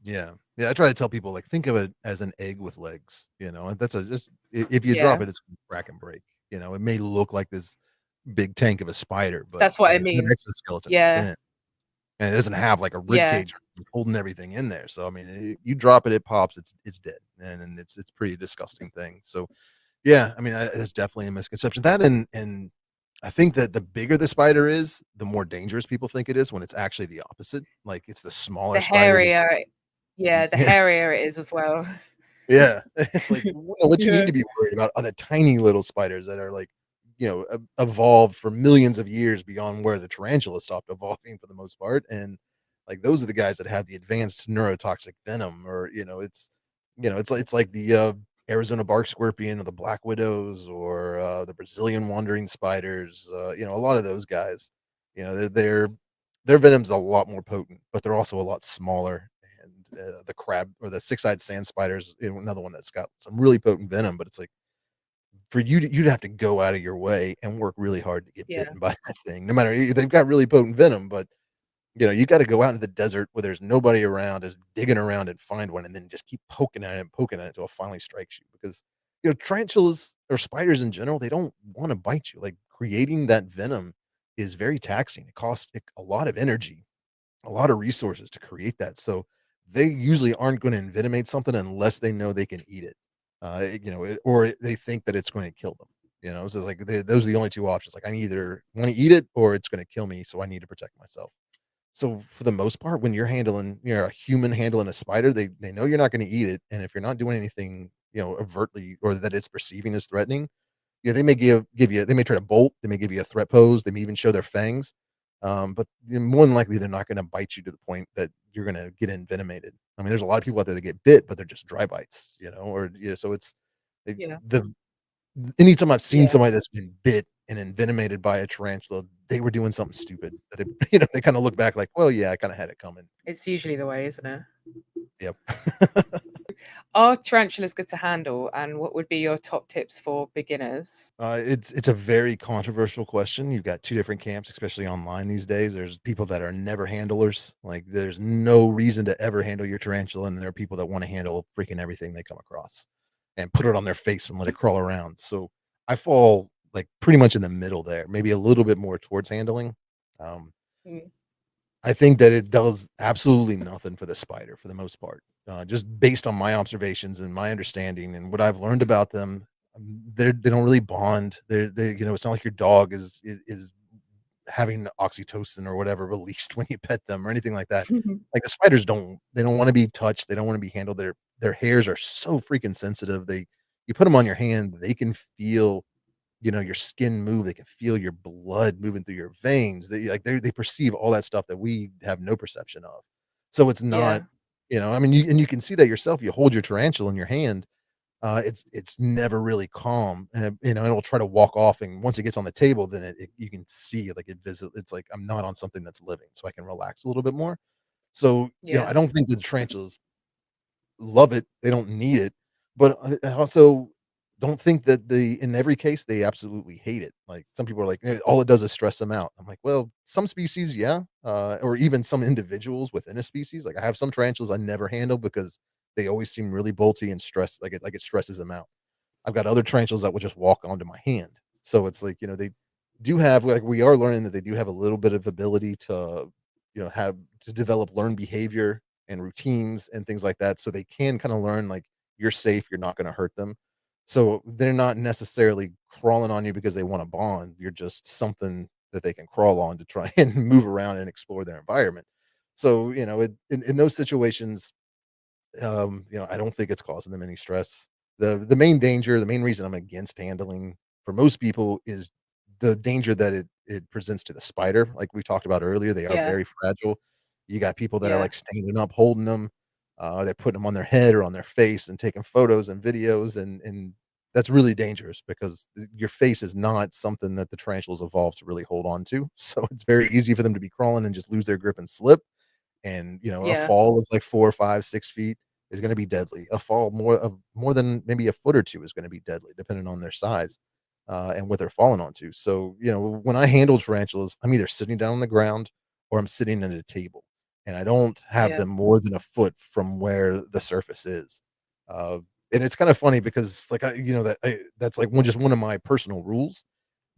Yeah. Yeah, I try to tell people, like, think of it as an egg with legs, and that's a just if you drop Yeah, it, it's gonna crack and break, it may look like this big tank of a spider, but, that's what I that mean. exoskeleton's Yeah, thin, and it doesn't have, like, a rib yeah, cage or anything holding everything in there, so, I mean, you drop it, it pops, it's dead, and it's pretty disgusting thing, so, yeah, I mean, it's definitely a misconception. That and I think that the bigger the spider is, the more dangerous people think it is when it's actually the opposite, like, it's the smaller the spiders. hairier, yeah, the Yeah. hairier it is as well. Yeah, it's like, what you need Yeah, to be worried about are the tiny little spiders that are, like, evolved for millions of years beyond where the tarantula stopped evolving for the most part, and Like, those are the guys that have the advanced neurotoxic venom or, it's like the, Arizona bark scorpion or the black widows or, the Brazilian wandering spiders, a lot of those guys, their venom's a lot more potent, but they're also a lot smaller, and, the crab or the six-eyed sand spiders, another one that's got some really potent venom, but it's like, for you'd have to go out of your way and work really hard to get Yeah. bitten by that thing, no matter they've got really potent venom, but you gotta go out into the desert where there's nobody around, just digging around and find one, and then just keep poking at it until it finally strikes you because, tarantulas or spiders in general, they don't wanna bite you, like, creating that venom is very taxing. It costs a lot of energy, a lot of resources to create that, so they usually aren't gonna envenomate something unless they know they can eat it, or they think that it's going to kill them, so, it's like, those are the only 2 options, like, I either wanna eat it or it's gonna kill me, so I need to protect myself. So for the most part, when you're a human handling a spider, they know you're not gonna eat it, and if you're not doing anything, overtly or that it's perceiving as threatening, they may give you they may try to bolt, they may give you a threat pose, they may even show their fangs, but more than likely, they're not gonna bite you to the point that you're gonna get envenomated. I mean, there's a lot of people out there that get bit, but they're just dry bites, or so it's it Yeah. the anytime I've seen Yeah. somebody that's been bit and envenomated by a tarantula, they were doing something stupid that it they kinda look back like, "Well, yeah, I kinda had it coming." It's usually the way, isn't it? Yep. Are tarantulas good to handle, and what would be your top tips for beginners? It's a very controversial question. You've got 2 different camps, especially online these days. There's people that are never handlers, like, there's no reason to ever handle your tarantula, and there are people that wanna handle freaking everything they come across and put it on their face and let it crawl around. So, I fall, like, pretty much in the middle there, maybe a little bit more towards handling. Um Mm, I think that it does absolutely nothing for the spider for the most part. Just based on my observations and my understanding and what I've learned about them, they don't really bond. It's not like your dog is having oxytocin or whatever released when you pet them or anything like that. Like the spiders they don't want to be touched. They don't want to be handled. Their hairs are so freaking sensitive. You put them on your hand, they can feel your skin move, they can feel your blood moving through your veins. They perceive all that stuff that we have no perception of. So it's not, yeah. I mean, you can see that yourself. You hold your tarantula in your hand, it's never really calm, it'll try to walk off, and once it gets on the table, then you can see, like, it's like, I'm not on something that's living, so I can relax a little bit more. So, I Yeah. don't think the tarantulas love it, they don't need it, but I also don't think that in every case, they absolutely hate it. Like, some people are like, all it does is stress them out." I'm like, "Well, some species, yeah, or even some individuals within a species." Like, I have some tarantulas I never handle because they always seem really bolty and stressed, like it stresses them out. I've got other tarantulas that will just walk onto my hand. So it's like, they do have like we are learning that they do have a little bit of ability to, have to develop learned behavior and routines and things like that. So they can kind of learn like you're safe, you're not going to hurt them. So they're not necessarily crawling on you because they want to bond. You're just something that they can crawl on to try and move around and explore their environment. So, in those situations, I don't think it's causing them any stress. The main danger, the main reason I'm against handling for most people is the danger that it presents to the spider. Like we talked about earlier, they are Yeah. very fragile. You got people that are Yeah. like standing up, holding them. They're putting them on their head or on their face and taking photos and videos, and that's really dangerous because your face is not something that the tarantulas evolved to really hold on to. So it's very easy for them to be crawling and just lose their grip and slip, and, a Yeah. fall of like 4 or 5, 6 feet is gonna be deadly. A fall more than maybe a foot or 2 is gonna be deadly depending on their size, and what they're falling onto. So, when I handle tarantulas, I'm either sitting down on the ground or I'm sitting at a table, and I don't have Yeah. them more than a foot from where the surface is. Uh, and it's kinda funny because, like, that's like one of my personal rules,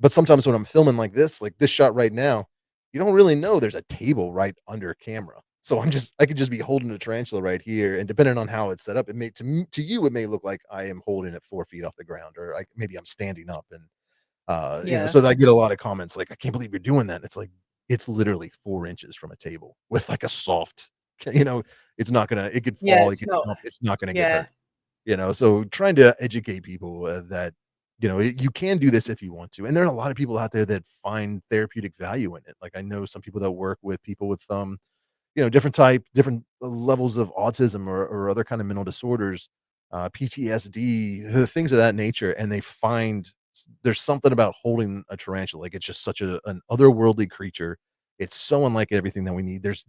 but sometimes when I'm filming like this shot right now, you don't really know there's a table right under camera. So I could just be holding a tarantula right here, and depending on how it's set up, it may to you, it may look like I am holding it 4 feet off the ground, or maybe I'm standing up and, Yeah. so I get a lot of comments like, "I can't believe you're doing that." It's like, it's literally 4 inches from a table with like a soft you know, it's not gonna it could Yeah. fall, it It's could not. jump, it's not gonna get Yeah. hurt. So trying to educate people, that, you can do this if you want to, and there are a lot of people out there that find therapeutic value in it. Like, I know some people that work with people with, different different levels of autism or other kind of mental disorders, PTSD, things of that nature, and they find there's something about holding a tarantula, like, it's just such an otherworldly creature. It's so unlike everything that we need. There's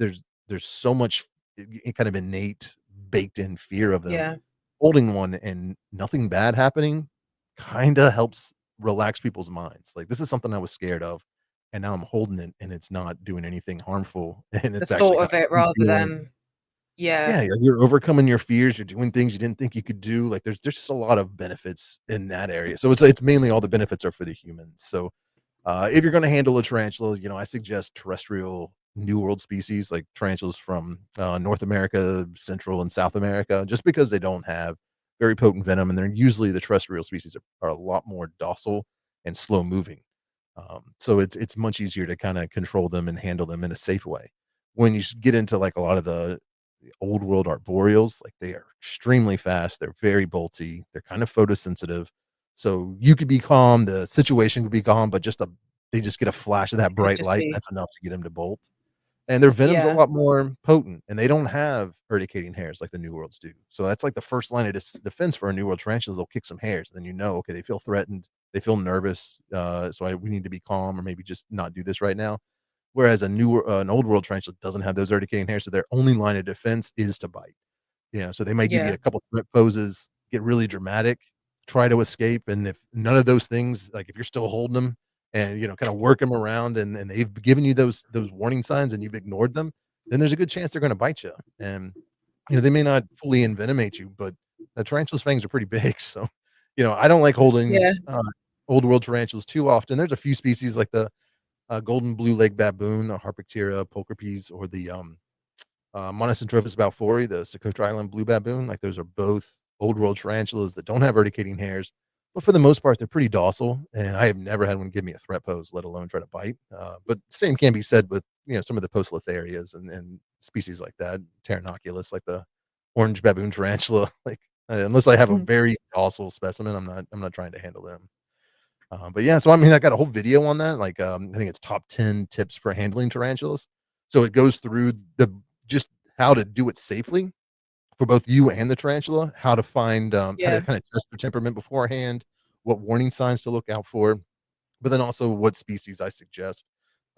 so much kind of innate, baked in fear of them. Yeah. Holding one and nothing bad happening kinda helps relax people's minds. Like, this is something I was scared of, and now I'm holding it, and it's not doing anything harmful, and The it's actually thought kind of it of rather feeling. than yeah. Yeah, you're overcoming your fears, you're doing things you didn't think you could do, like, there's just a lot of benefits in that area. So it's mainly all the benefits are for the humans. So if you're gonna handle a tarantula, I suggest terrestrial New World species like tarantulas from, North America, Central and South America, just because they don't have very potent venom, and they're usually the terrestrial species are a lot more docile and slow moving. So it's much easier to kinda control them and handle them in a safe way. When you get into, like, a lot of the old world arboreals, like, they are extremely fast, they're very bolty, they're kind of photosensitive. So you could be calm, the situation could be calm, but they just get a flash of that Could bright just light, be that's enough to get them to bolt. And their venom's a yeah. lot more potent, and they don't have urticating hairs like the New Worlds do. So that's like the first line of defense for a New World tarantula is they'll kick some hairs, then okay, they feel threatened, they feel nervous, we need to be calm or maybe just not do this right now. Whereas an old world tarantula doesn't have those urticating hairs, so their only line of defense is to bite. So they might give you Yeah. a couple threat poses, get really dramatic, try to escape, and if none of those things, like, if you're still holding them and, kinda work them around and they've given you those warning signs and you've ignored them, then there's a good chance they're gonna bite you. And, they may not fully envenomate you, but a tarantula's fangs are pretty big, so, I don't like holding, Yeah. old world tarantulas too often. There's a few species like the, golden blue leg baboon, the Harpoctera pulchripes, or the, Monocentrophus balfouri, the Socotra Island blue baboon, like, those are both old world tarantulas that don't have urticating hairs, but for the most part, they're pretty docile, and I have never had one give me a threat pose, let alone try to bite. But same can be said with, some of the Poecilotherias and species like that, Pteronoculus, like the orange baboon tarantula, like, unless I have a very docile specimen, I'm not trying to handle them. But yeah, so I mean, I got a whole video on that. Like, I think it's top 10 tips for handling tarantulas. So it goes through the just how to do it safely for both you and the tarantula, how to find, how Yeah. to kind of test their temperament beforehand, what warning signs to look out for, but then also what species I suggest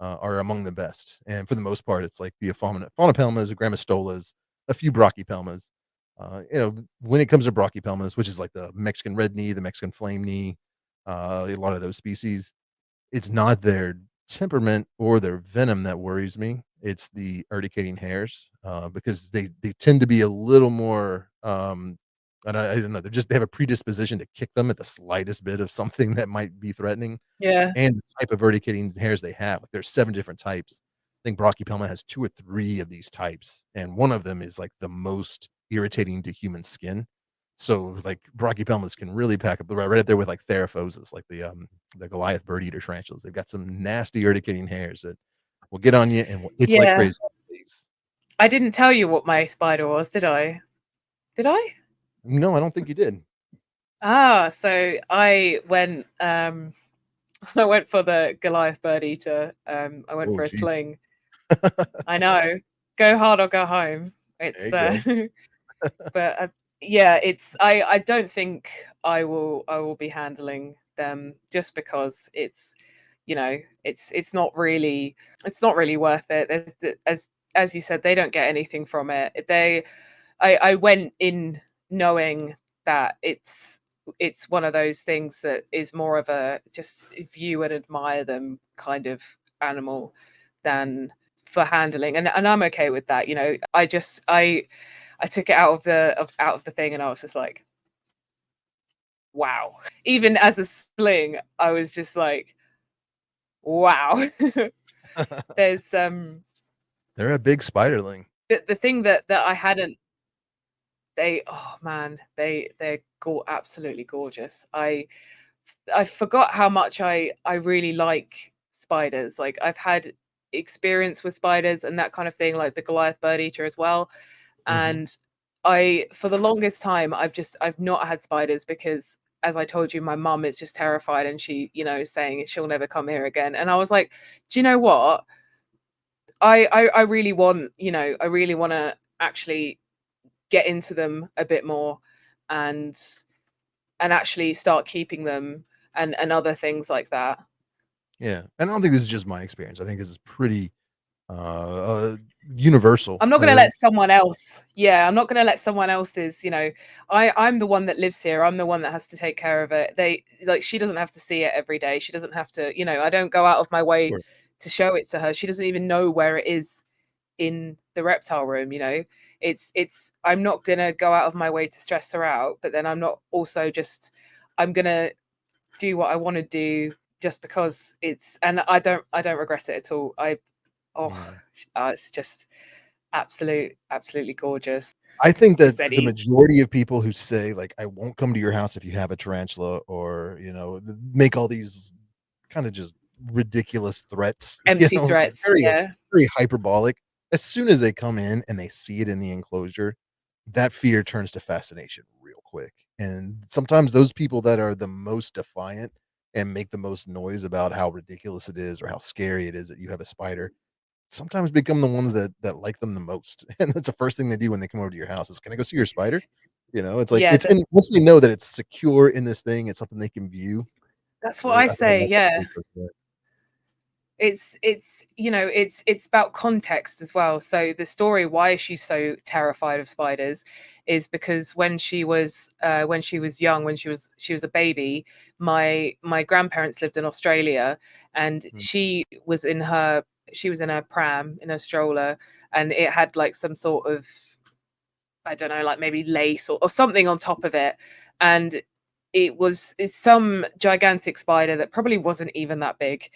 are among the best. And for the most part, it's like the faunopelmas, grammostolas, a few brachypelmas. When it comes to brachypelmas, which is like the Mexican red knee, the Mexican flame knee, a lot of those species, it's not their temperament or their venom that worries me. It's the urticating hairs, because they tend to be a little more, I don't know, they have a predisposition to kick them at the slightest bit of something that might be threatening, Yeah. and the type of urticating hairs they have. Like, there's 7 different types. I think Brachypelma has 2 or 3 of these types, and one of them is, like, the most irritating to human skin. So, like, Brachypelmas can really pack up right up there with, like, Theraphoses, like the Goliath Bird Eater tarantulas. They've got some nasty urticating hairs that will get on you and will itch like Yeah. crazy on your face. I didn't tell you what my spider was, did I? Did I? No, I don't think you did. So I went I went for the Goliath Bird Eater. I went Oh, for a jeez. sling. I know. Go hard or go home. There It's you go. but yeah, I don't think I will be handling them just because it's not really worth it. As you said, they don't get anything from it. I went in knowing that it's one of those things that is more of a just view and admire them kind of animal than for handling, and I'm okay with that. I took it out of the thing, and I was just like, wow. Even as a sling, I was just like, wow. There's They're a big spiderling. the thing that I hadn't they oh man, absolutely gorgeous. I forgot how much I really like spiders. Like, I've had experience with spiders and that kind of thing, like the Goliath Bird Eater as well. Mhm. And for the longest time, I've not had spiders because, as I told you, my mum is just terrified, and she, is saying she'll never come here again. And I was like, do you know what? I really want, I really want to actually get into them a bit more, and actually start keeping them, and other things like that. Yeah, and I don't think this is just my experience. I think this is pretty uh, universal. I'm not gonna let someone else. Yeah, I'm not gonna let someone else's. I'm the one that lives here. I'm the one that has to take care of it. She doesn't have to see it every day. She doesn't have to. I don't go out of my way Sure. to show it to her. She doesn't even know where it is in the reptile room. It's. I'm not gonna go out of my way to stress her out, but then I'm not also just. I'm gonna do what I want to do just because it's. And I don't regret it at all. Oh, Mhm. it's just absolutely gorgeous. I think Like I that said, the majority of people who say, like, "I won't come to your house if you have a tarantula," or, make all these kinda just ridiculous threats, empty like, threats, yeah. very hyperbolic. As soon as they come in and they see it in the enclosure, that fear turns to fascination real quick, and sometimes those people that are the most defiant and make the most noise about how ridiculous it is or how scary it is that you have a spider sometimes become the ones that like them the most, and that's the first thing they do when they come over to your house is, "Can I go see your spider?" It's like Yeah, it's and once they know that it's secure in this thing, it's something they can view, that's what I I think a say, lot of yeah. people goes away. It's about context as well. So the story why she's so terrified of spiders is because when she was young, when she was a baby, my grandparents lived in Australia, and Mm, she was in her pram, in her stroller, and it had like some sort of, I don't know, like maybe lace or something on top of it. And it's some gigantic spider that probably wasn't even that big,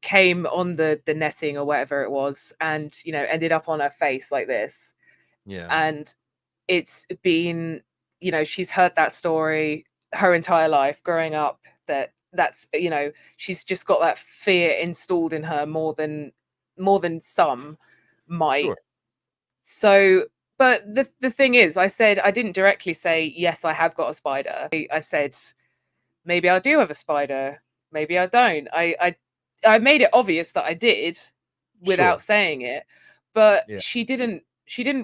came on the netting or whatever it was, and ended up on her face like this. yeah, And it's been, she's heard that story her entire life growing up, she's just got that fear installed in her more than some might. sure, So, but the thing is, I didn't directly say, yes, I have got a spider. I said, maybe I do have a spider, maybe I don't. I made it obvious that I did without sure, saying it, but yeah, she didn't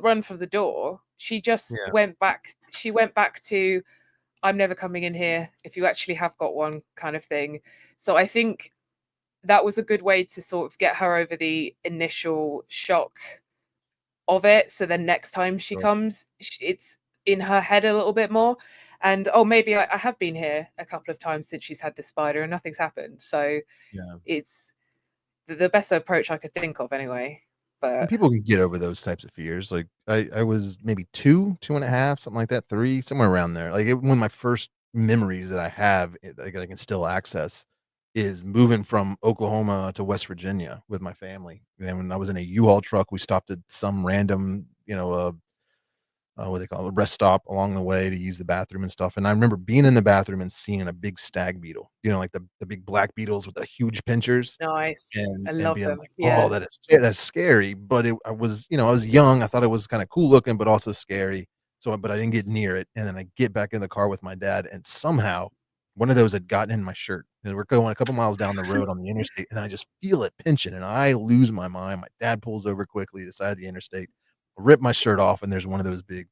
run for the door. She just yeah, went back to, I'm never coming in here if you actually have got one, kind of thing. So I think that was a good way to sort of get her over the initial shock of it, so then next time she sure, comes, it's in her head a little bit more. And, oh, maybe I have been here a couple of times since she's had this spider and nothing's happened. So yeah. it's the best approach I could think of anyway. And But people can get over those types of fears, like, I was maybe 2, 2.5, something like that, 3, somewhere around there, like, one of my first memories that I have, like, I can still access is moving from Oklahoma to West Virginia with my family, and when I was in a U-Haul truck, we stopped at some random, what do they call it, a rest stop along the way to use the bathroom and stuff, and I remember being in the bathroom and seeing a big stag beetle, like the big black beetles with the huge pinchers, nice. I and love being them. like, "Oh, Yeah. that's scary," but I was young, I thought it was kinda cool looking, but also scary, but I didn't get near it, and then I get back in the car with my dad, and somehow one of those had gotten in my shirt, and we're going a couple miles down the road on the interstate, and then I just feel it pinching, and I lose my mind, my dad pulls over quickly to the side of the interstate, rip my shirt off, and there's one of those big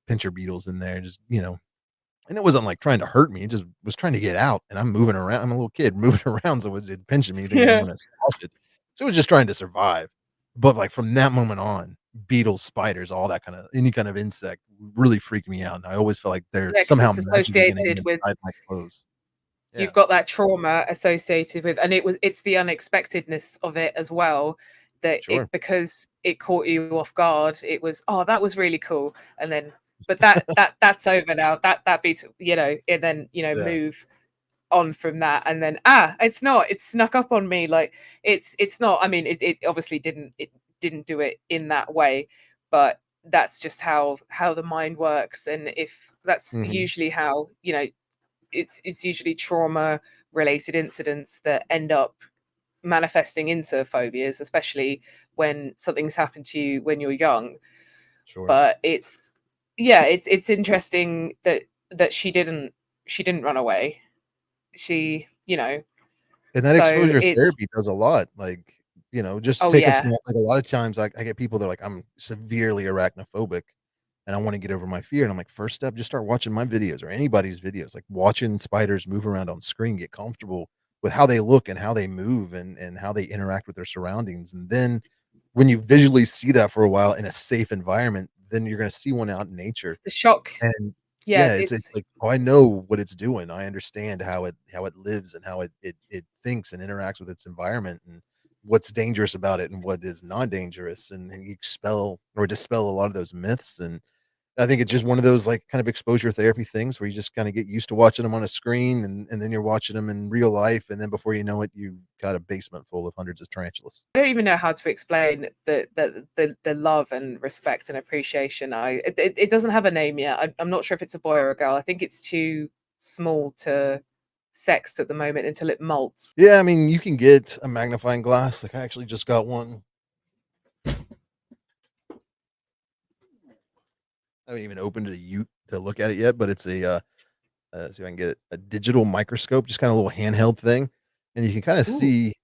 pincher beetles in there, just, and it wasn't, like, trying to hurt me, it just was trying to get out, and I'm moving around I'm a little kid moving around, so it's pinching me thinking I'm Yeah. gonna squash it. So it was just trying to survive. But, like, from that moment on, beetles, spiders, all that kinda any kind of insect really freaked me out, and I always felt like they're Yeah, because somehow it's magically gonna get associated with, inside my clothes. you've Yeah, got that trauma associated with, and it's the unexpectedness of it as well, that sure. it, because it caught you off guard, it was, oh, that was really cool. And then, but that's over now, that beat, and then, Yeah. move on from that. And then, it's snuck up on me. Like, it's not, I mean, it obviously didn't do it in that way, but that's just how the mind works. And if that's Mhm. usually how, it's usually trauma related incidents that end up manifesting into phobias, especially when something's happened to you when you're young. Sure. But it's, yeah, it's interesting that she didn't run away. She, And that so exposure it's, therapy does a lot, like, just Oh take a yeah. small like, a lot of times, I get people, they're like, "I'm severely arachnophobic, and I wanna get over my fear," and I'm like, "First step, just start watching my videos or anybody's videos, like, watching spiders move around on screen, get comfortable with how they look and how they move and how they interact with their surroundings, and then when you visually see that for a while in a safe environment, then you're gonna see one out in nature, It's the shock. and Yeah, yeah, it's it's like, "Oh, I know what it's doing. I understand how it lives and how it thinks and interacts with its environment and what's dangerous about it and what is not dangerous," and you expel or dispel a lot of those myths, and I think it's just one of those, like, kind of exposure therapy things where you just kinda get used to watching them on a screen, and then you're watching them in real life, and then before you know it, you got a basement full of hundreds of tarantulas. I don't even know how to explain the love and respect and appreciation. It doesn't have a name yet. I'm not sure if it's a boy or a girl. I think it's too small to sex at the moment until it molts. Yeah, I mean, you can get a magnifying glass, like, I actually just got one. I haven't even opened it to look at it yet, but it's see if I can get it, a digital microscope, just kinda a little handheld thing, and you can kinda Ooh, see,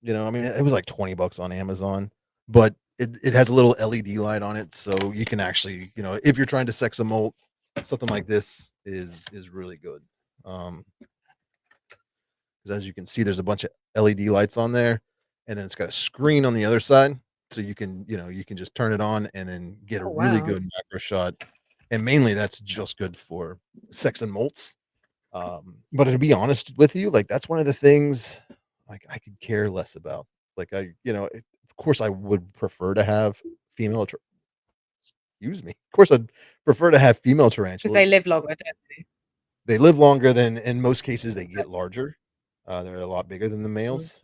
I mean, it was like 20 bucks on Amazon, but it has a little LED light on it, so you can actually, if you're trying to sex a molt, something like this is really good. Um, 'Cause as you can see, there's a bunch of LED lights on there, and then it's got a screen on the other side, so you can just turn it on and then get a oh really wow. good macro shot, and mainly that's just good for sex and molts. But to be honest with you, like, that's one of the things, like, I could care less about. Like, of course, I would prefer to have female tar excuse me. Of course, I'd prefer to have female 'Cause they tarantulas. live longer, don't they? They live longer than in most cases, they get larger. They're a lot bigger than the Mm, males.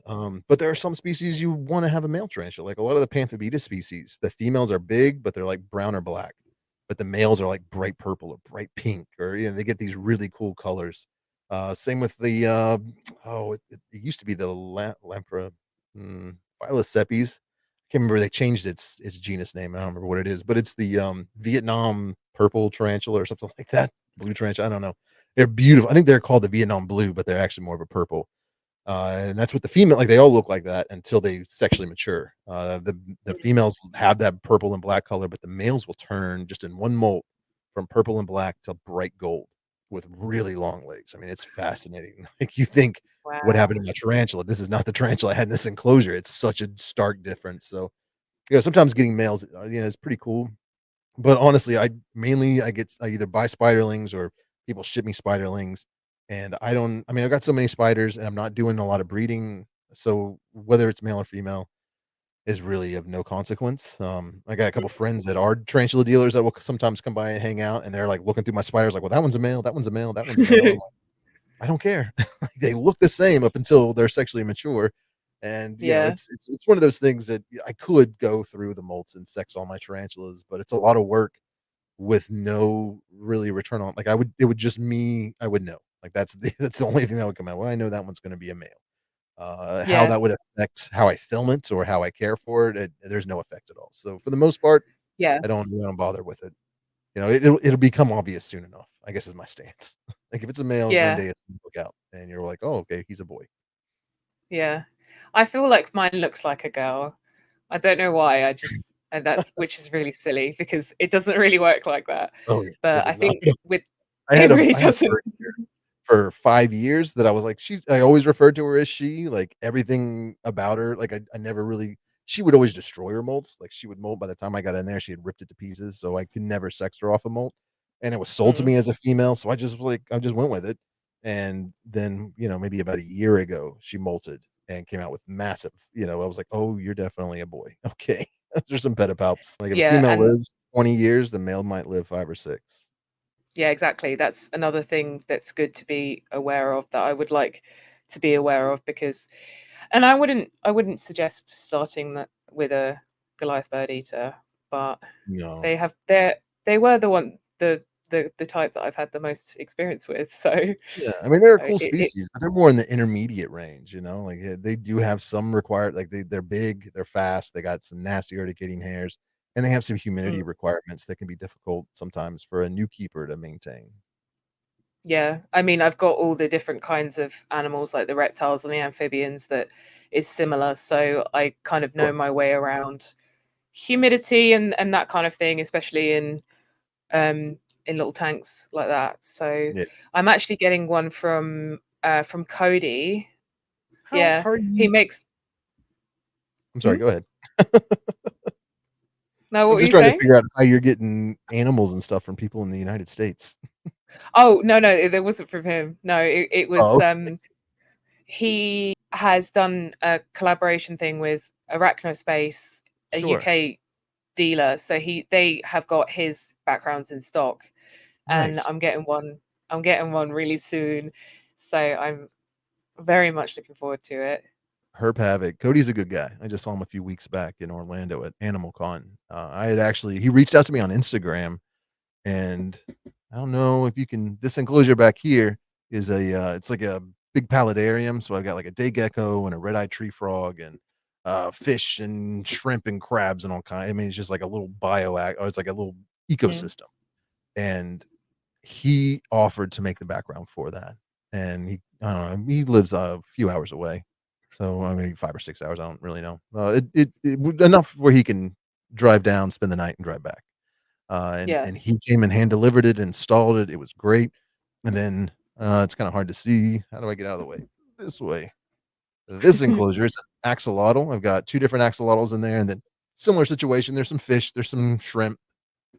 But there are some species you wanna have a male tarantula, like a lot of the Pamphibeta species. The females are big, but they're like brown or black, but the males are like bright purple or bright pink, or, they get these really cool colors. Same with the, it used to be the Lamprey, Phyllocepes. Can't remember, they changed its genus name, I don't remember what it is, but it's the, Vietnam purple tarantula or something like that, blue tarantula, I don't know. They're beautiful. I think they're called the Vietnam blue, but they're actually more of a purple. And that's what the female, like, they all look like that until they sexually mature. The mm. females have that purple and black color, but the males will turn just in one molt from purple and black to bright gold with really long legs. I mean, it's fascinating. Like, you think, "What Wow. happened to my tarantula? This is not the tarantula I had in this enclosure." It's such a stark difference. So, sometimes getting males, is pretty cool. But honestly, I either buy spiderlings or people ship me spiderlings, and I mean, I've got so many spiders and I'm not doing a lot of breeding, so whether it's male or female is really of no consequence. I got a couple friends that are tarantula dealers that will sometimes come by and hang out, and they're, like, looking through my spiders like, "Well, that one's a male, that one's a male, that one's a male." I'm like, "I don't care." They look the same up until they're sexually mature, and, Yeah, it's one of those things that I could go through the molts and sex all my tarantulas, but it's a lot of work with no really return on, like, it would just me I would know. Like, that's the that's the only thing that would come out. "Well, I know that one's gonna be a male." How yeah, that would affect how I film it or how I care for it, there's no effect at all. So, for the most part, yeah, I don't bother with it. It'll become obvious soon enough, I guess is my stance. Like, if it's a male, one yeah, day it's gonna look out, and you're like, "Oh, okay, he's a boy." yeah. I feel like mine looks like a girl. I don't know why, I just and that's which is really silly because it doesn't really work like that. Oh, yeah, it But I does not. think with I it had a really I had a doesn't. bird for 5 years that I was like, I always referred to her as she, like, everything about her, like, I never really she would always destroy her molts, like, she would molt by the time I got in there, she had ripped it to pieces, so I could never sex her off a molt, and it was sold to Mm, me as a female, so I just was like I just went with it, and then, maybe about a year ago, she molted and came out with massive, I was like, "Oh, you're definitely a boy. Okay." Those are some pedipalps. Like, if a yeah, female and lives 20 years, the male might live 5 or 6. yeah, exactly. That's another thing that's good to be aware of that I would like to be aware of because and I wouldn't suggest starting that with a Goliath Bird Eater, but No. they were the one the type that I've had the most experience with. So Yeah, I mean, they're a cool it species, but they're more in the intermediate range, like, they do have some required, like, they're big, they're fast, they got some nasty urticating hairs, and they have some humidity mm, requirements that can be difficult sometimes for a new keeper to maintain. yeah, I mean, I've got all the different kinds of animals like the reptiles and the amphibians that is similar. So I kind of know Sure. my way around humidity and that kind of thing, especially in little tanks like that. So Yeah. I'm actually getting one from Cody. How Yeah, are he you makes. I'm sorry, Hmm? go ahead. No, what I'm were just you trying to saying? figure out how you're getting animals and stuff from people in the United States. Oh no, no, it wasn't from him. No, it Oh, was okay. he has done a collaboration thing with Arachnospace, a Sure. UK dealer. So they have got his backgrounds in stock, and Nice. I'm getting one really soon. So I'm very much looking forward to it. Herb Havoc. Cody's a good guy. I just saw him a few weeks back in Orlando at Animal Con. I had actually he reached out to me on Instagram, and I don't know if you can this enclosure back here is it's like a big paludarium, so I've got like a day gecko and a red-eyed tree frog and, fish and shrimp and crabs and all kind I mean, it's just like a little or it's like a little Mm. ecosystem, and he offered to make the background for that, and I don't know, he lives a few hours away, so, I mean, 5 or 6 hours, I don't really know. It would enough where he can drive down, spend the night, and drive back. Yeah. And he came and hand delivered it, installed it, it was great, and then, it's kinda hard to see. How do I get out of the way? This way. This enclosure, it's an axolotl. I've got 2 different axolotls in there, and then similar situation, there's some fish, there's some shrimp,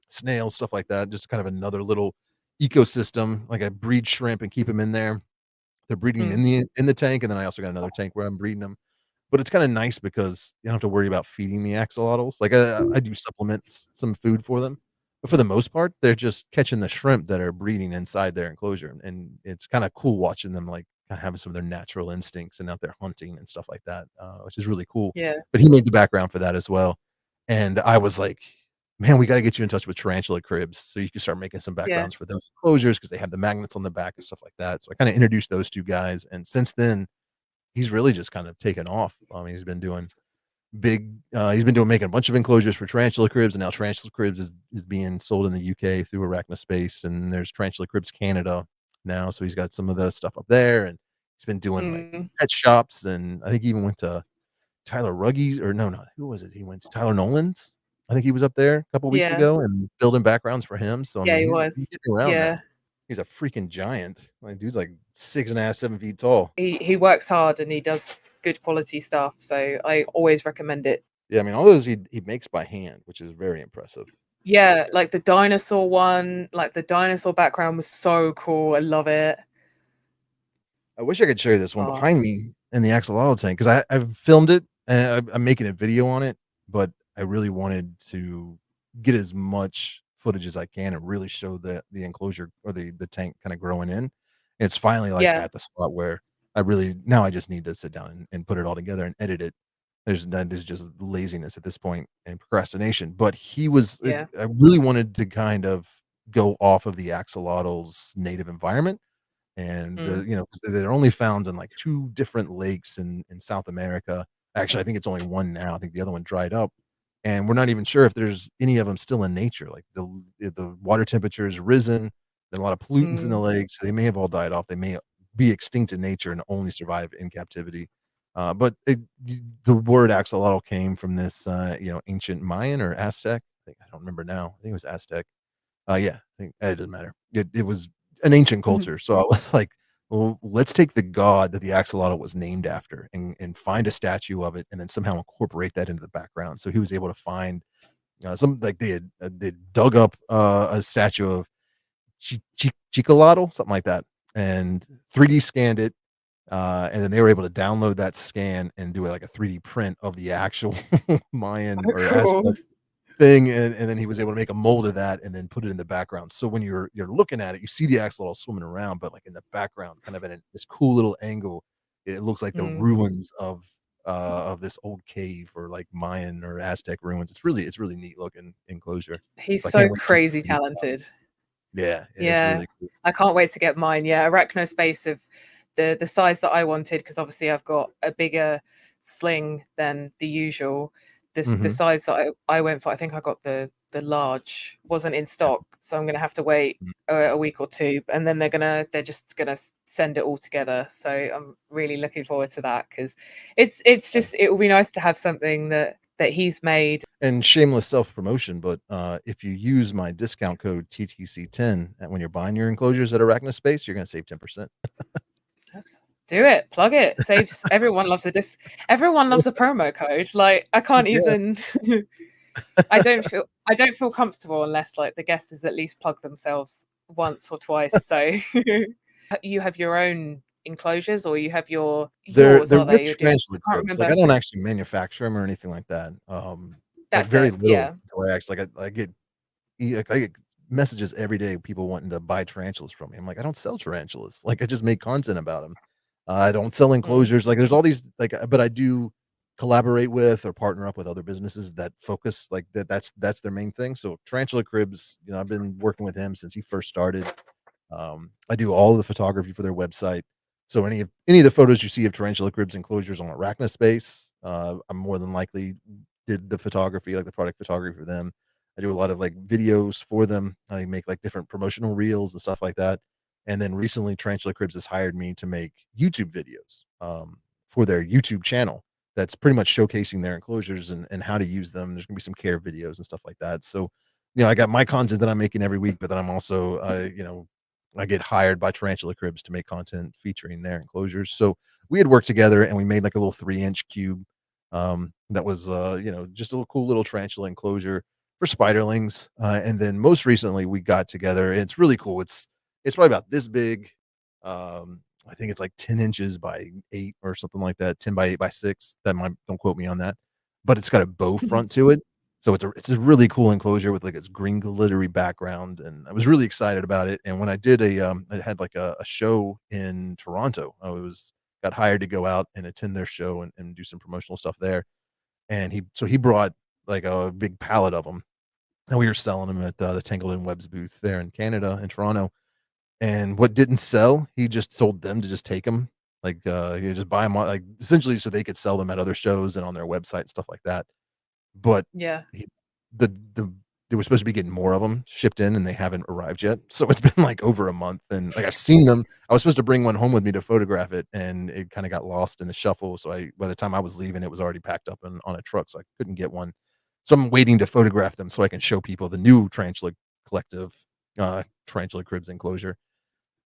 snails, stuff like that, just kind of another little ecosystem, like I breed shrimp and keep them in there. They're breeding Mm. in the tank, and then I also got another tank where I'm breeding them. But it's kinda nice because you don't have to worry about feeding the axolotls. Like, I do supplement some food for them, but for the most part, they're just catching the shrimp that are breeding inside their enclosure, and it's kinda cool watching them, like, kinda having some of their natural instincts and out there hunting and stuff like that, which is really cool. Yeah. But he made the background for that as well, and I was like, "Man, we gotta get you in touch with Tarantula Cribs so you can start making some Yeah. backgrounds for those enclosures because they have the magnets on the back and stuff like that." So I kinda introduced those 2 guys, and since then, he's really just kind of taken off. I mean, he's been doing making a bunch of enclosures for Tarantula Cribs, and now Tarantula Cribs is being sold in the UK through Arachnospace, and there's Tarantula Cribs Canada now, so he's got some of the stuff up there, and he's been doing, like, Mm. pet shops, and I think he even went to Tyler Ruggies or no, who was it he went to? Tyler Nolan's? I think he was up there a couple weeks Yeah. ago and building backgrounds for him, so, I Yeah, mean, he he's was. getting around Yeah. now. He's a freaking giant. Like, dude's, like, 6.5, 7 feet tall. He works hard and he does good quality stuff. So I always recommend it. Yeah, I mean, all those he makes by hand, which is very impressive. Yeah, like the dinosaur one, like the dinosaur background was so cool. I love it. I wish I could show you this one Oh, behind me in the axolotl tank 'cause I've filmed it and I'm making a video on it, but I really wanted to get as much footage as I can and really show the enclosure or the tank kinda growing in. It's finally, like, yeah. at the spot where I really now I just need to sit down and put it all together and edit it. There's just laziness at this point and procrastination, but Yeah. I really wanted to kind of go off of the axolotl's native environment and Mm. 'cause they're only found in like 2 different lakes in South America. Actually, I think it's only 1 now. I think the other one dried up, and we're not even sure if there's any of them still in nature. Like, the water temperature has risen, and a lot of pollutants in the Mm. lakes, so they may have all died off. They may be extinct in nature and only survive in captivity. But the word axolotl came from this, ancient Mayan or Aztec. I don't remember now. I think it was Aztec. Yeah, I think it doesn't matter. It was an ancient Mhm. culture, so I was like, "Well, let's take the god that the axolotl was named after and find a statue of it, and then somehow incorporate that into the background." So he was able to find, some like they dug up, a statue of Chicxolotl, something like that, and 3D scanned it, and then they were able to download that scan and do, like, a 3D print of the actual Mayan Oh, or cool. Aztec thing, and then he was able to make a mold of that and then put it in the background. So when you're looking at it, you see the axolotl swimming around, but, like, in the background, kind of in this cool little angle, it looks like the Mm. ruins of this old cave or, like, Mayan or Aztec ruins. It's really neat looking enclosure. He's So I so can't wait to crazy see it. talented. Yeah, it's Yeah. really cool. I can't wait to get mine. Yeah, Arachnospace of the size that I wanted, because obviously I've got a bigger sling than the usual. the Mhm. size that I went for, I think I got the large, wasn't in stock, so I'm gonna have to wait Mhm. a week or two, and then they're just gonna send it all together. So I'm really looking forward to that because it's Yeah. just it will be nice to have something that he's made. And shameless self-promotion, but, if you use my discount code TTC10 when you're buying your enclosures at Arachnospace, you're gonna save 10%. Yes. Do it, plug it, saves everyone loves a promo code. Like I can't Yeah. even I don't feel comfortable unless like the guest has at least plugged themselves once or twice. So you have your own enclosures or you have yours, They're are they? with You're doing tarantula I can't cribs, like, I remember. don't actually manufacture them or anything like that, like, That's very it. little Yeah. until I actually like, I get messages every day, people wanting to buy tarantulas from me. I'm like, "I don't sell tarantulas." Like, I just make content about them. I don't sell Mm. enclosures, like, there's all these, like, but I do collaborate with or partner up with other businesses that focus like, that's their main thing. So, Tarantula Cribs, I've been working with him since he first started. I do all of the photography for their website. So any of the photos you see of tarantula cribs enclosures on Arachnospace, I'm more than likely did the photography, like the product photography for them. I do a lot of like videos for them. I make like different promotional reels and stuff like that. And then recently, Tarantula Cribs has hired me to make YouTube videos for their YouTube channel. That's pretty much showcasing their enclosures and how to use them. There's gonna be some care videos and stuff like that. So, I got my content that I'm making every week, but then I'm also, I get hired by Tarantula Cribs to make content featuring their enclosures. So we had worked together and we made like a little 3-inch cube that was just a little cool little tarantula enclosure for spiderlings. And then most recently we got together and it's really cool. It's probably about this big. I think it's like 10 inches by 8 or something like that, 10 by 8 by 6. That might don't quote me on that. But it's got a bow front to it. So it's a really cool enclosure with like its green glittery background, and I was really excited about it. And when I had like a show in Toronto. I was got hired to go out and attend their show and do some promotional stuff there. And he brought like a big pallet of them, and we were selling them at the Tangled in Webs booth there in Canada in Toronto. And what didn't sell, he just sold them to just take them, like you just buy them like essentially so they could sell them at other shows and on their website and stuff like that. But Yeah. he the they were supposed to be getting more of them shipped in, and they haven't arrived yet. So it's been, like, over a month, and, like, I've seen them. I was supposed to bring one home with me to photograph it, and it kinda got lost in the shuffle, so by the time I was leaving, it was already packed up and on a truck, so I couldn't get one. So I'm waiting to photograph them so I can show people the new Tarantula Collective, Tarantula Cribs enclosure.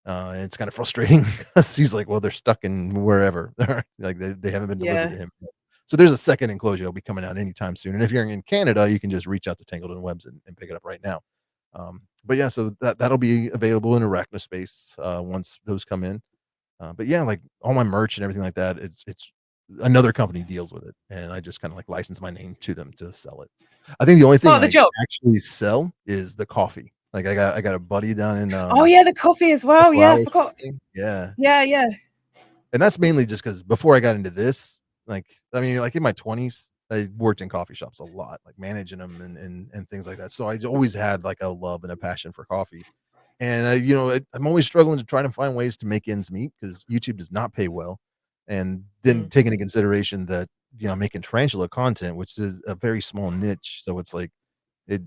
And it's kinda frustrating 'cause he's like, "Well, they're stuck in wherever." Like, they haven't been delivered Yeah. to him yet. So there's a second enclosure that'll be coming out anytime soon, and if you're in Canada, you can just reach out to Tangled in Webs and pick it up right now. But yeah, so that'll be available in Arachnospace, once those come in. But yeah, like, all my merch and everything like that, it's another company deals with it, and I just kinda, like, license my name to them to sell it. I think the only thing Part of the I job. actually sell is the coffee. Like, I got a buddy down in, Oh yeah, the coffee as well. Buffalo Yeah, I Hours or forgot. something. Yeah, Yeah, yeah. and that's mainly just because before I got into this, like, I mean, like, in my 20s, I worked in coffee shops a lot, like, managing them and things like that, so I always had, like, a love and a passion for coffee, and I'm always struggling to try to find ways to make ends meet because YouTube does not pay well, and then Mm. take into consideration that, I'm making tarantula content, which is a very small niche, so it's like, it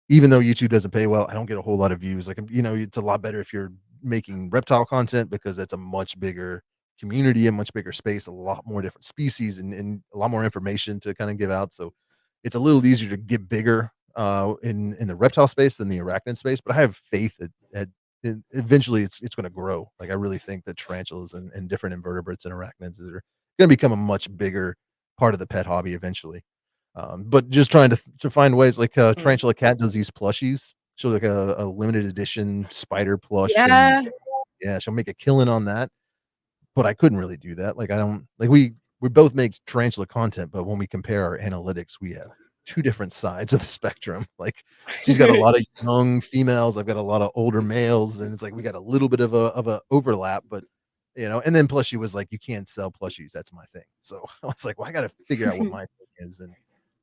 even though YouTube doesn't pay well, I don't get a whole lot of views. Like, it's a lot better if you're making reptile content because that's a much bigger community, a much bigger space, a lot more different species and a lot more information to kind of give out. So it's a little easier to get bigger in the reptile space than the arachnid space. But I have faith that eventually it's going to grow. Like I really think that tarantulas and different invertebrates and arachnids are going to become a much bigger part of the pet hobby eventually. But just trying to find ways like, Mm. Tarantula Cat does these plushies. She'll like a limited edition spider plush, and Yeah. yeah, she'll make a killing on that, but I couldn't really do that. Like, I don't like, we both make tarantula content, but when we compare our analytics, we have 2 different sides of the spectrum. Like, she's got a lot of young females, I've got a lot of older males, and it's like we got a little bit of a overlap, but, and then plus she was like, "You can't sell plushies, that's my thing." So, I was like, "Well, I gotta figure out what my thing is," and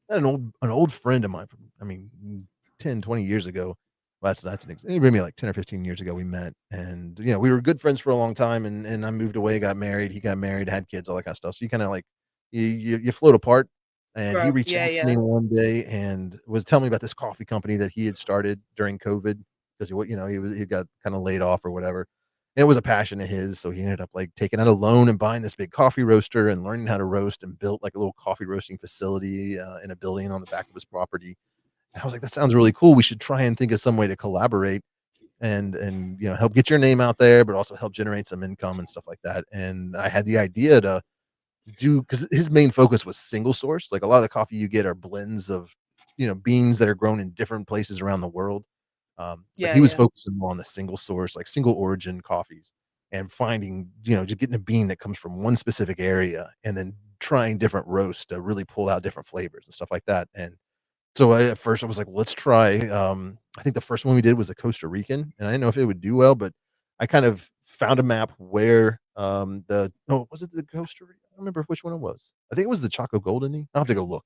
an old friend of mine from, I mean, 10, 20 years ago. Well, that's maybe like 10 or 15 years ago we met, and, we were good friends for a long time, and I moved away, got married, he got married, had kids, all that kind of stuff. So you kinda like you float apart, and he Bro, reached yeah, out to yeah. me one day and was telling me about this coffee company that he had started during COVID because he got kinda laid off or whatever. And it was a passion of his, so he ended up, like, taking out a loan and buying this big coffee roaster and learning how to roast and built, like, a little coffee roasting facility, in a building on the back of his property. And I was like, "That sounds really cool. We should try and think of some way to collaborate and, help get your name out there, but also help generate some income and stuff like that." And I had the idea to do because his main focus was single source. Like, a lot of the coffee you get are blends of, beans that are grown in different places around the world. But Yeah, he was yeah. focusing more on the single source, like single origin coffees and finding, just getting a bean that comes from one specific area and then trying different roasts to really pull out different flavors and stuff like that. And so at first I was like, "Well, let's try," I think the first one we did was a Costa Rican, and I didn't know if it would do well, but I kind of found a map where, was it the Costa Rica? I don't remember which one it was. I think it was the Choco Goldeny. I'll have to go look.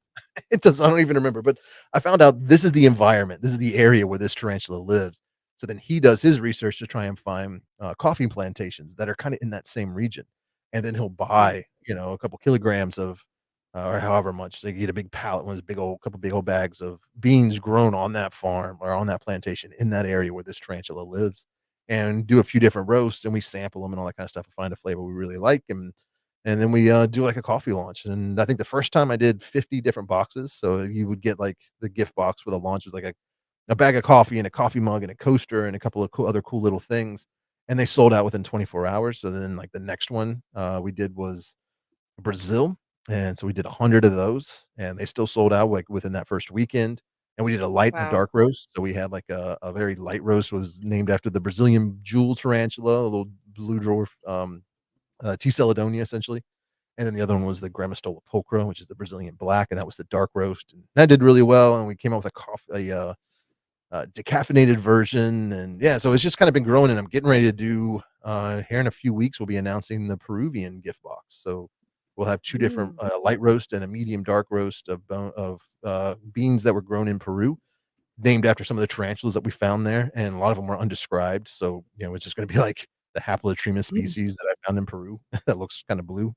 I don't even remember, but I found out this is the environment, this is the area where this tarantula lives. So then he does his research to try and find, coffee plantations that are kinda in that same region, and then he'll Mm. buy, a couple kilograms of or however much. So you get a big pallet, one of those big old bags of beans grown on that farm or on that plantation in that area where this tarantula lives, and do a few different roasts, and we sample them and all that kind of stuff and find a flavor we really like, and then we, do like a coffee launch. And I think the first time I did 50 different boxes, so you would get like the gift box for the launch was like a bag of coffee and a coffee mug and a coaster and a couple of other cool little things, and they sold out within 24 hours. So then like the next one we did was Brazil, and so we did 100 of those, and they still sold out, like, within that first weekend, and we did a light and a Wow. dark roast, so we had, like, a very light roast was named after the Brazilian jewel tarantula, a little blue dwarf, T. celedonia, essentially, and then the other one was the Gramistola pulchra, which is the Brazilian black, and that was the dark roast, and that did really well, and we came up with decaffeinated version, and yeah, so it's just kinda been growing, and I'm getting ready to do, here in a few weeks, we'll be announcing the Peruvian gift box, so we'll have 2 different, Mm. light roast and a medium dark roast of beans that were grown in Peru, named after some of the tarantulas that we found there, and a lot of them were undescribed, so, it's just gonna be like the Haplotrema Mm. species that I found in Peru that looks kinda blue.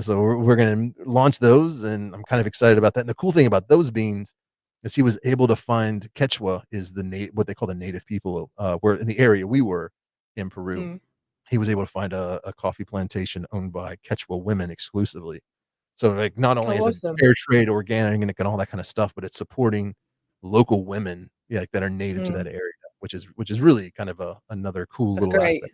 So we're gonna launch those, and I'm kind of excited about that. And the cool thing about those beans is he was able to find Quechua is what they call the native people, where in the area we were in Peru. Mm. He was able to find a coffee plantation owned by Quechua women exclusively. So, like, not only Oh, is it awesome. fair trade, organic, and all that kind of stuff, but it's supporting local women, yeah, like, that are native to that Mm. area, which is really kind of another cool That's little great. aspect.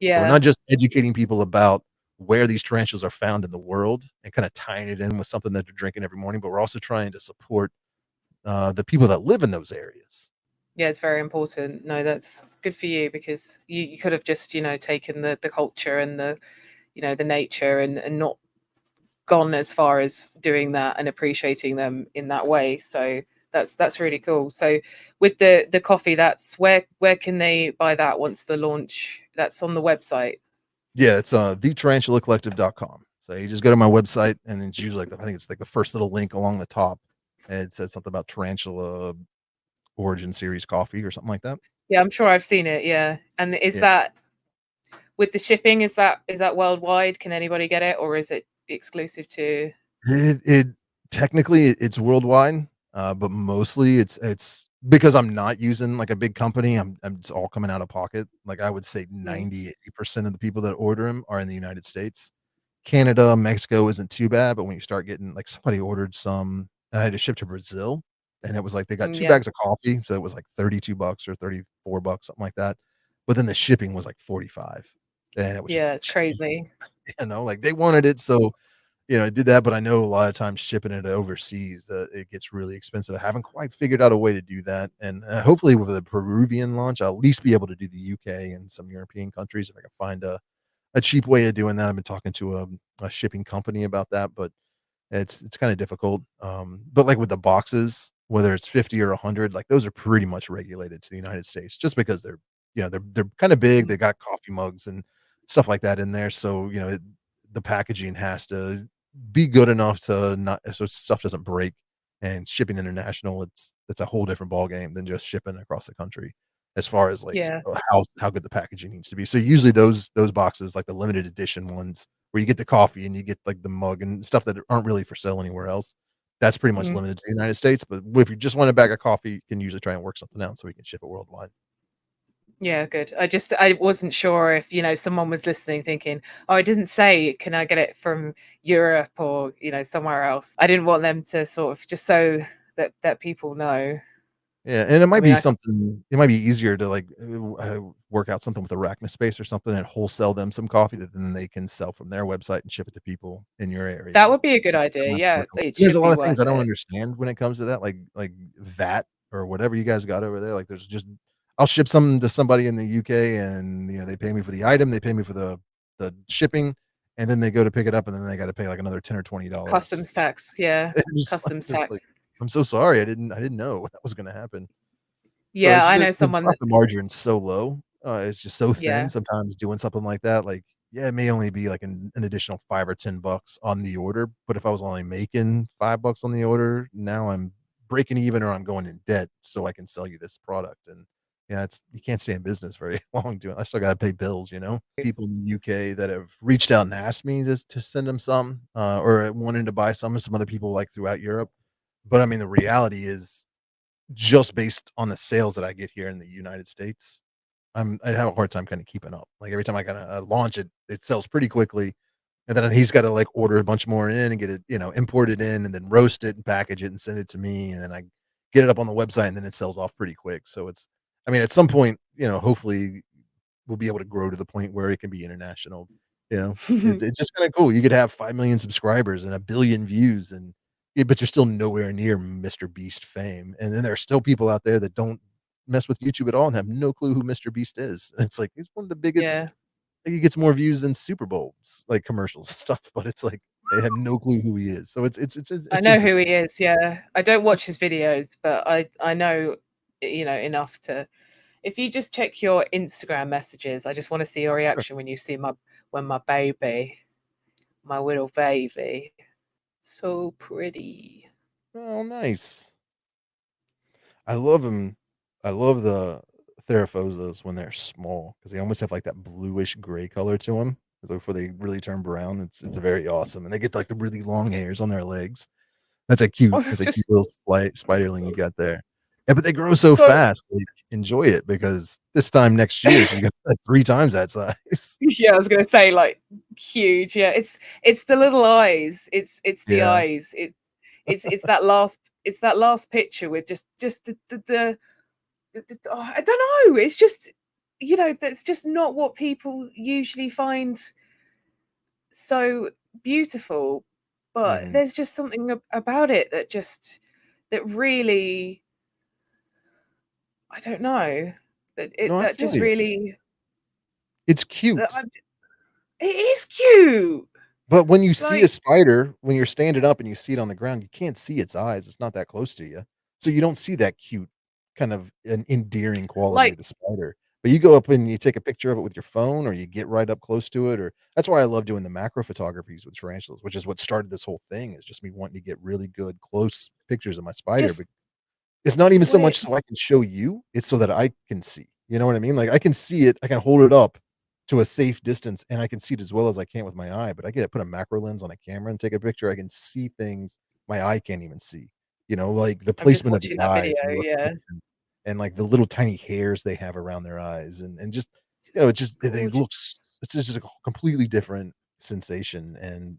So we're Yeah. not just educating people about where these tarantulas are found in the world and kinda tying it in with something that they're drinking every morning, but we're also trying to support, the people that live in those areas. Yeah, it's very important. No, that's good for you because you could have just, taken the culture and the nature and not gone as far as doing that and appreciating them in that way. So that's really cool. So with the coffee, that's where can they buy that once the launch? That's on the website. Yeah, it's, thetarantulacollective.com. So you just go to my website, and it's usually like I think it's like the first little link along the top, and it says something about Tarantula Origin Series coffee or something like that. Yeah, I'm sure I've seen it. Yeah, and is Yeah. that with the shipping? Is that worldwide? Can anybody get it, or is it exclusive to? It technically, it's worldwide, but mostly it's because I'm not using, like, a big company, I'm it's all coming out of pocket. Like, I would say Mm. 98% of the people that order them are in the United States. Canada, Mexico isn't too bad, but when you start getting like, somebody ordered some I had to ship to Brazil, and it was like they got Mm, 2 yeah, bags of coffee, so it was like $32 or $34, something like that, but then the shipping was like 45, and it was just yeah, like, it's crazy. "Jeez." Like, they wanted it, so I did that, but I know a lot of times shipping it overseas, it gets really expensive. I haven't quite figured out a way to do that, and, hopefully with the Peruvian launch, I'll at least be able to do the UK and some European countries if I can find a cheap way of doing that. I've been talking to a shipping company about that, but it's kinda difficult, but, like, with the boxes, whether it's 50 or 100, like, those are pretty much regulated to the United States just because they're kinda big, Mm. they got coffee mugs and stuff like that in there, so, the packaging has to be good enough to not so stuff doesn't break, and shipping international, it's a whole different ballgame than just shipping across the country as far as, like, Yeah, how good the packaging needs to be, so usually those boxes, like the limited edition ones where you get the coffee and you get, like, the mug and stuff that aren't really for sale anywhere else. That's pretty much Mm. limited to the United States, but if you just want a bag of coffee, you can usually try and work something out so we can ship it worldwide. Yeah, good. I wasn't sure if, someone was listening thinking, "Oh, I didn't say, can I get it from Europe or, somewhere else?" I didn't want them to sort of just so that people know. Yeah, and it I might mean, be I something it might be easier to, like, work out something with Arachnispace or something and wholesale them some coffee that then they can sell from their website and ship it to people in your area. that would be a good That idea. might Yeah, work a lot. it There's a should lot be of things worth I don't it. understand when it comes to that, like VAT or whatever you guys got over there, like, there's just I'll ship something to somebody in the UK and, they pay me for the item, they pay me for the shipping, and then they go to pick it up, and then they gotta pay, like, another 10 or $20. Customs tax, yeah, And customs just like, tax. "I'm so sorry, I didn't know that was gonna happen." So Yeah, it's I just know the someone that profit margin's so low, it's just so thin yeah. sometimes doing something like that, like, yeah, it may only be like an additional 5 or $10 on the order, but if I was only making $5 on the order, now I'm breaking even or I'm going in debt so I can sell you this product, and, yeah, it's you can't stay in business very long doing I still gotta pay bills, you know? People in the UK that have reached out and asked me to send them some, or wanting to buy some, and some other people, like, throughout Europe, but, I mean, the reality is just based on the sales that I get here in the United States, I have a hard time kinda keeping up. Like, every time I kinda, launch it, it sells pretty quickly, and then he's gotta, like, order a bunch more in and get it, imported in and then roast it and package it and send it to me, and then I get it up on the website, and then it sells off pretty quick. So it's I mean, at some point, hopefully we'll be able to grow to the point where it can be international, you know? It's just kinda cool. You could have 5,000,000 subscribers and 1,000,000,000 views and yeah, but you're still nowhere near Mr. Beast fame, and then there are still people out there that don't mess with YouTube at all and have no clue who Mr. Beast is. And it's like, he's one of the biggest Yeah, like, he gets more views than Super Bowls, like, commercials and stuff, but it's like, they have no clue who he is. So I it's know who interesting. he is, yeah. I don't watch his videos, but I know, enough to if you just check your Instagram messages, I just wanna see your Sure. reaction when you see my little baby, so pretty. Oh, nice. I love them. I love the Theraphosas when they're small because they almost have, like, that bluish gray color to them before they really turn brown. It's very awesome, and they get, like, the really long hairs on their legs. Oh, it's That's a cute just little spiderling you got there. Yeah, but they grow so so fast, like, enjoy it because this time next year, she's gonna be, like, 3 times that size. yeah, I was gonna say, like, huge, yeah, it's the little eyes, it's the Yeah. eyes, it's that last picture with just oh, I don't know, it's just, that's just not what people usually find so beautiful, but Mhm. there's just something about it that really, I don't know, No, I that feel just you. really It's that cute. it is cute, But when you see a like spider, when you're standing up and you see it on the ground, you can't see its eyes, it's not that close to you. So you don't see that cute, kind of an endearing quality like of the spider. But you go up and you take a picture of it with your phone or you get right up close to it or that's why I love doing the macro photographies with tarantulas, which is what started this whole thing, is just me wanting to get really good close pictures of my spider, just it's not even so wait, much so I can show you, it's so that I can see, you know what I mean? Like, I can see it, I can hold it up to a safe distance, and I can see it as well as I can with my eye, but I get to put a macro lens on a camera and take a picture, I can see things my eye can't even see, like the I'm just placement of watching the that eyes video, and the yeah. reflection, and, like, the little tiny hairs they have around their eyes, and just, Just it's just they look gorgeous. it's just a completely different sensation, and,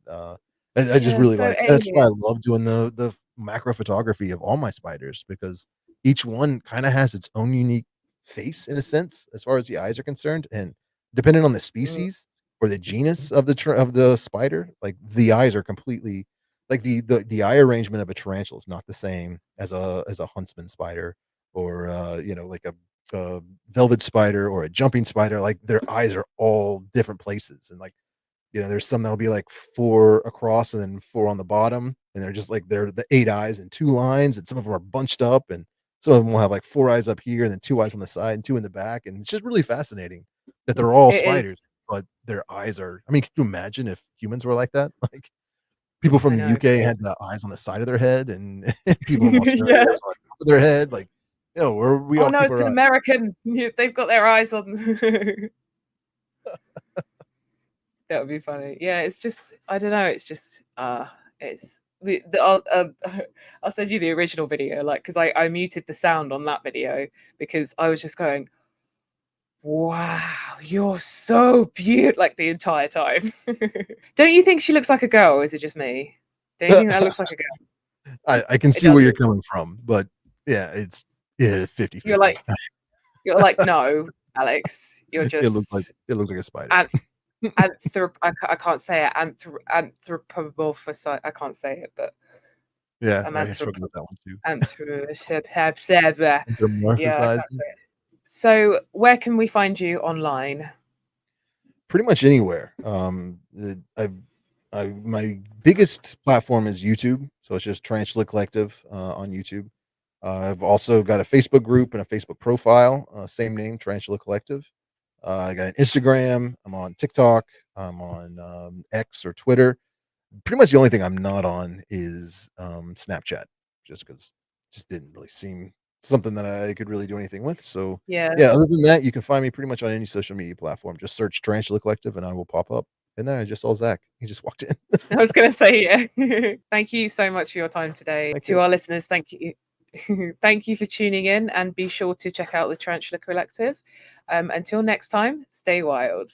I just Yeah, really so like that's why I alien. love doing the macro photography of all my spiders because each one kinda has its own unique face in a sense, as far as the eyes are concerned, and depending on the Mm, species or the genus of the spider, like, the eyes are completely like, the eye arrangement of a tarantula is not the same as a huntsman spider or, like a velvet spider or a jumping spider, like, their eyes are all different places, and, like, there's some that'll be like 4 across and then 4 on the bottom, and they're just like they're the 8 eyes in 2 lines, and some of them are bunched up, and some of them will have like 4 eyes up here and then 2 eyes on the side and 2 in the back, and it's just really fascinating that they're all it is. spiders, but their eyes are I mean, can you imagine if humans were like that? Like, people from I the know. UK had the eyes on the side of their head, and people from Australia, Yeah. it was on top of their head, like, where we "Oh, all no, keep it's our an eyes. American. Yeah, they've got their eyes on." That would be funny. Yeah, it's just I don't know, it's just, it's I'll send you the original video, like, because I muted the sound on that video because I was just going, wow, you're so beautiful, like the entire time. Don't you think she looks like a girl, or is it just me? Don't you think that looks like a girl? I can It see where you're doesn't. coming from, but yeah, it's yeah, You're 50/50. like you're like, no, Alex, you're just It looks like a spider. anth I can't say it. Anthropomorphous. I can't say it, but Yeah, I'm I struggle with that one too. yeah, I can't Anthropomorphizing? say it. So, where can we find you online? Pretty much anywhere. My biggest platform is YouTube, so it's just Tarantula Collective, on YouTube. I've also got a Facebook group and a Facebook profile, same name, Tarantula Collective. I got an Instagram, I'm on TikTok, I'm on, X or Twitter. Pretty much the only thing I'm not on is, Snapchat, just because just didn't really seem something that I could really do anything with, so, Yeah, yeah, other than that, you can find me pretty much on any social media platform. Just search Tarantula Collective and I will pop up. And then I just saw Zach. He just walked in. I was gonna say, yeah. Thank you so much for your time today. Thank To you. our listeners, thank you. Thank you for tuning in, and be sure to check out the Tarantula Collective. Until next time, stay wild.